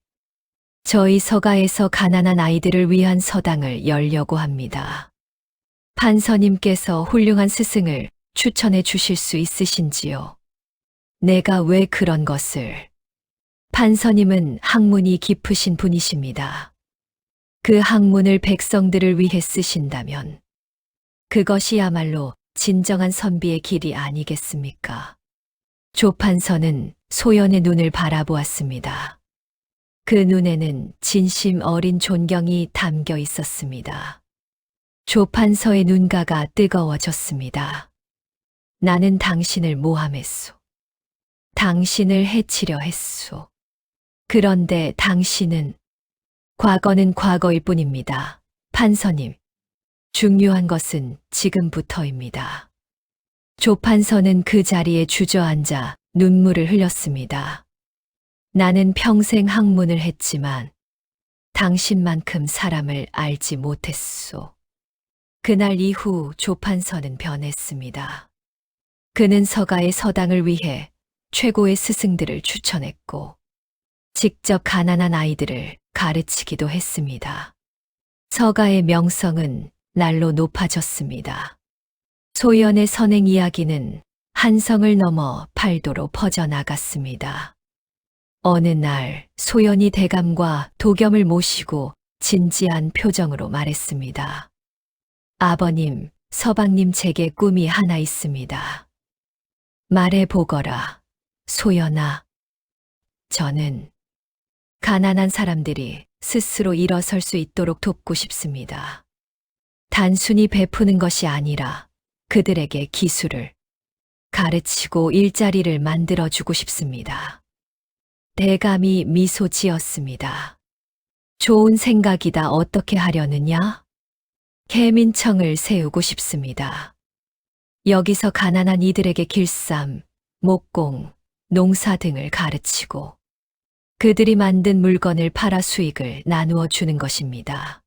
저희 서가에서 가난한 아이들을 위한 서당을 열려고 합니다. 판서님께서 훌륭한 스승을 추천해 주실 수 있으신지요? 내가 왜 그런 것을? 판서님은 학문이 깊으신 분이십니다. 그 학문을 백성들을 위해 쓰신다면 그것이야말로 진정한 선비의 길이 아니겠습니까? 조판서는 소연의 눈을 바라보았습니다. 그 눈에는 진심 어린 존경이 담겨 있었습니다. 조판서의 눈가가 뜨거워졌습니다. 나는 당신을 모함했소. 당신을 해치려 했소. 그런데 당신은 과거는 과거일 뿐입니다. 판서님, 중요한 것은 지금부터입니다. 조판서는 그 자리에 주저앉아 눈물을 흘렸습니다. 나는 평생 학문을 했지만 당신만큼 사람을 알지 못했소. 그날 이후 조판서는 변했습니다. 그는 서가의 서당을 위해 최고의 스승들을 추천했고 직접 가난한 아이들을 가르치기도 했습니다. 서가의 명성은 날로 높아졌습니다. 소연의 선행 이야기는 한성을 넘어 팔도로 퍼져나갔습니다. 어느 날 소연이 대감과 도겸을 모시고 진지한 표정으로 말했습니다. 아버님, 서방님 제게 꿈이 하나 있습니다. 말해보거라, 소연아. 저는 가난한 사람들이 스스로 일어설 수 있도록 돕고 싶습니다. 단순히 베푸는 것이 아니라 그들에게 기술을 가르치고 일자리를 만들어주고 싶습니다. 대감이 미소 지었습니다. 좋은 생각이다. 어떻게 하려느냐? 계민청을 세우고 싶습니다. 여기서 가난한 이들에게 길쌈, 목공, 농사 등을 가르치고 그들이 만든 물건을 팔아 수익을 나누어 주는 것입니다.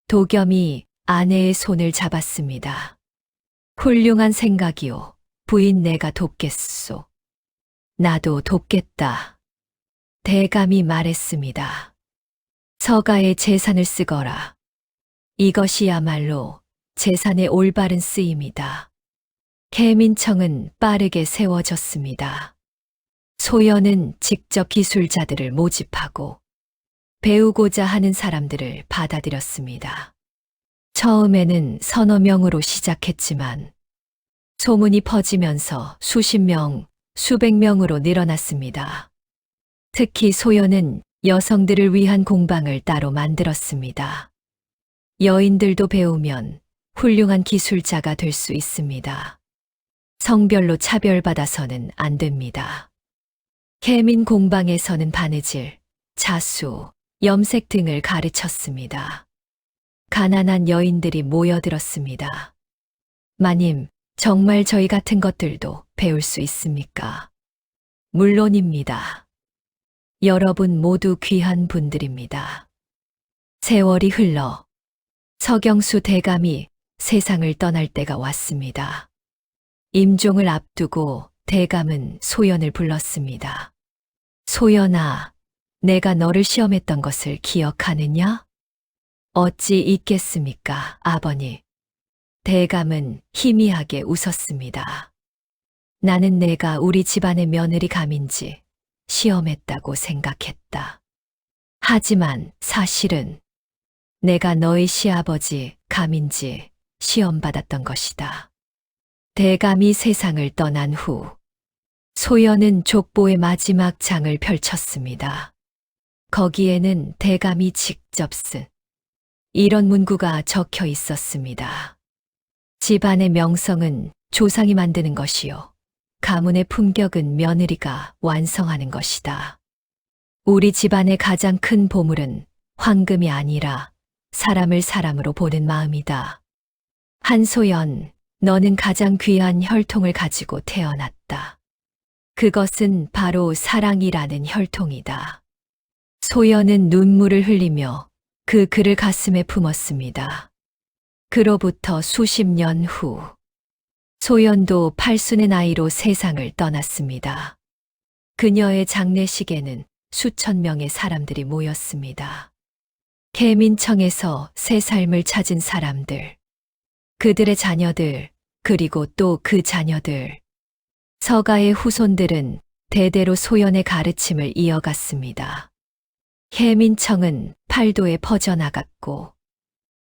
도겸이 아내의 손을 잡았습니다. 훌륭한 생각이오. 부인 내가 돕겠소. 나도 돕겠다. 대감이 말했습니다. 서가의 재산을 쓰거라. 이것이야말로 재산의 올바른 쓰임이다. 계민청은 빠르게 세워졌습니다. 소연은 직접 기술자들을 모집하고 배우고자 하는 사람들을 받아들였습니다. 처음에는 서너 명으로 시작했지만 소문이 퍼지면서 수십 명, 수백 명으로 늘어났습니다. 특히 소연은 여성들을 위한 공방을 따로 만들었습니다. 여인들도 배우면 훌륭한 기술자가 될 수 있습니다. 성별로 차별받아서는 안 됩니다. 계민 공방에서는 바느질, 자수, 염색 등을 가르쳤습니다. 가난한 여인들이 모여들었습니다. 마님, 정말 저희 같은 것들도 배울 수 있습니까? 물론입니다. 여러분 모두 귀한 분들입니다. 세월이 흘러 서경수 대감이 세상을 떠날 때가 왔습니다. 임종을 앞두고 대감은 소연을 불렀습니다. 소연아, 내가 너를 시험했던 것을 기억하느냐? 어찌 잊겠습니까, 아버니? 대감은 희미하게 웃었습니다. 나는 내가 우리 집안의 며느리 감인지 시험했다고 생각했다. 하지만 사실은 내가 너의 시아버지 감인지 시험받았던 것이다. 대감이 세상을 떠난 후 소연은 족보의 마지막 장을 펼쳤습니다. 거기에는 대감이 직접 쓴 이런 문구가 적혀 있었습니다. 집안의 명성은 조상이 만드는 것이요. 가문의 품격은 며느리가 완성하는 것이다. 우리 집안의 가장 큰 보물은 황금이 아니라 사람을 사람으로 보는 마음이다. 한소연, 너는 가장 귀한 혈통을 가지고 태어났다. 그것은 바로 사랑이라는 혈통이다. 소연은 눈물을 흘리며 그 글을 가슴에 품었습니다. 그로부터 수십 년 후, 소연도 8순의 나이로 세상을 떠났습니다. 그녀의 장례식에는 수천 명의 사람들이 모였습니다. 계민청에서 새 삶을 찾은 사람들, 그들의 자녀들, 그리고 또 그 자녀들, 서가의 후손들은 대대로 소연의 가르침을 이어갔습니다. 계민청은 팔도에 퍼져나갔고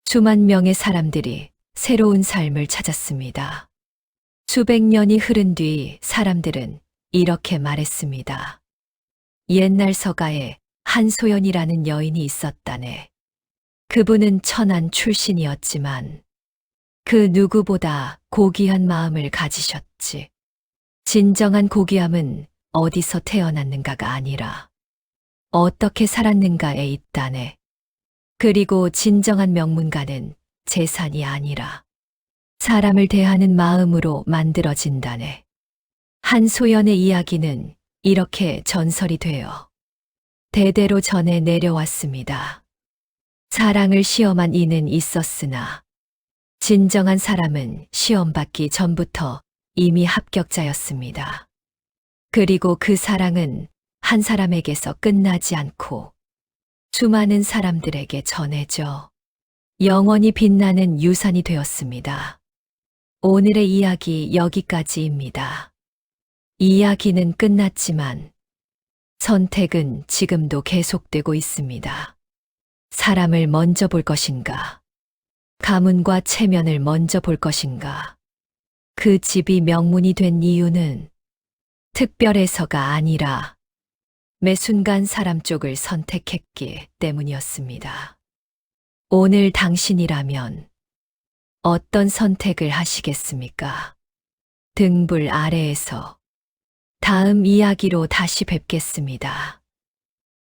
수만 명의 사람들이 새로운 삶을 찾았습니다. 수백 년이 흐른 뒤 사람들은 이렇게 말했습니다. 옛날 서가에 한소연이라는 여인이 있었다네. 그분은 천한 출신이었지만 그 누구보다 고귀한 마음을 가지셨지. 진정한 고귀함은 어디서 태어났는가가 아니라 어떻게 살았는가에 있다네. 그리고 진정한 명문가는 재산이 아니라 사람을 대하는 마음으로 만들어진다네. 한소연의 이야기는 이렇게 전설이 되어 대대로 전해 내려왔습니다. 사랑을 시험한 이는 있었으나 진정한 사람은 시험 받기 전부터 이미 합격자였습니다. 그리고 그 사랑은 한 사람에게서 끝나지 않고 수많은 사람들에게 전해져 영원히 빛나는 유산이 되었습니다. 오늘의 이야기 여기까지입니다. 이야기는 끝났지만 선택은 지금도 계속되고 있습니다. 사람을 먼저 볼 것인가? 가문과 체면을 먼저 볼 것인가? 그 집이 명문이 된 이유는 특별해서가 아니라 매 순간 사람 쪽을 선택했기 때문이었습니다. 오늘 당신이라면 어떤 선택을 하시겠습니까? 등불 아래에서 다음 이야기로 다시 뵙겠습니다.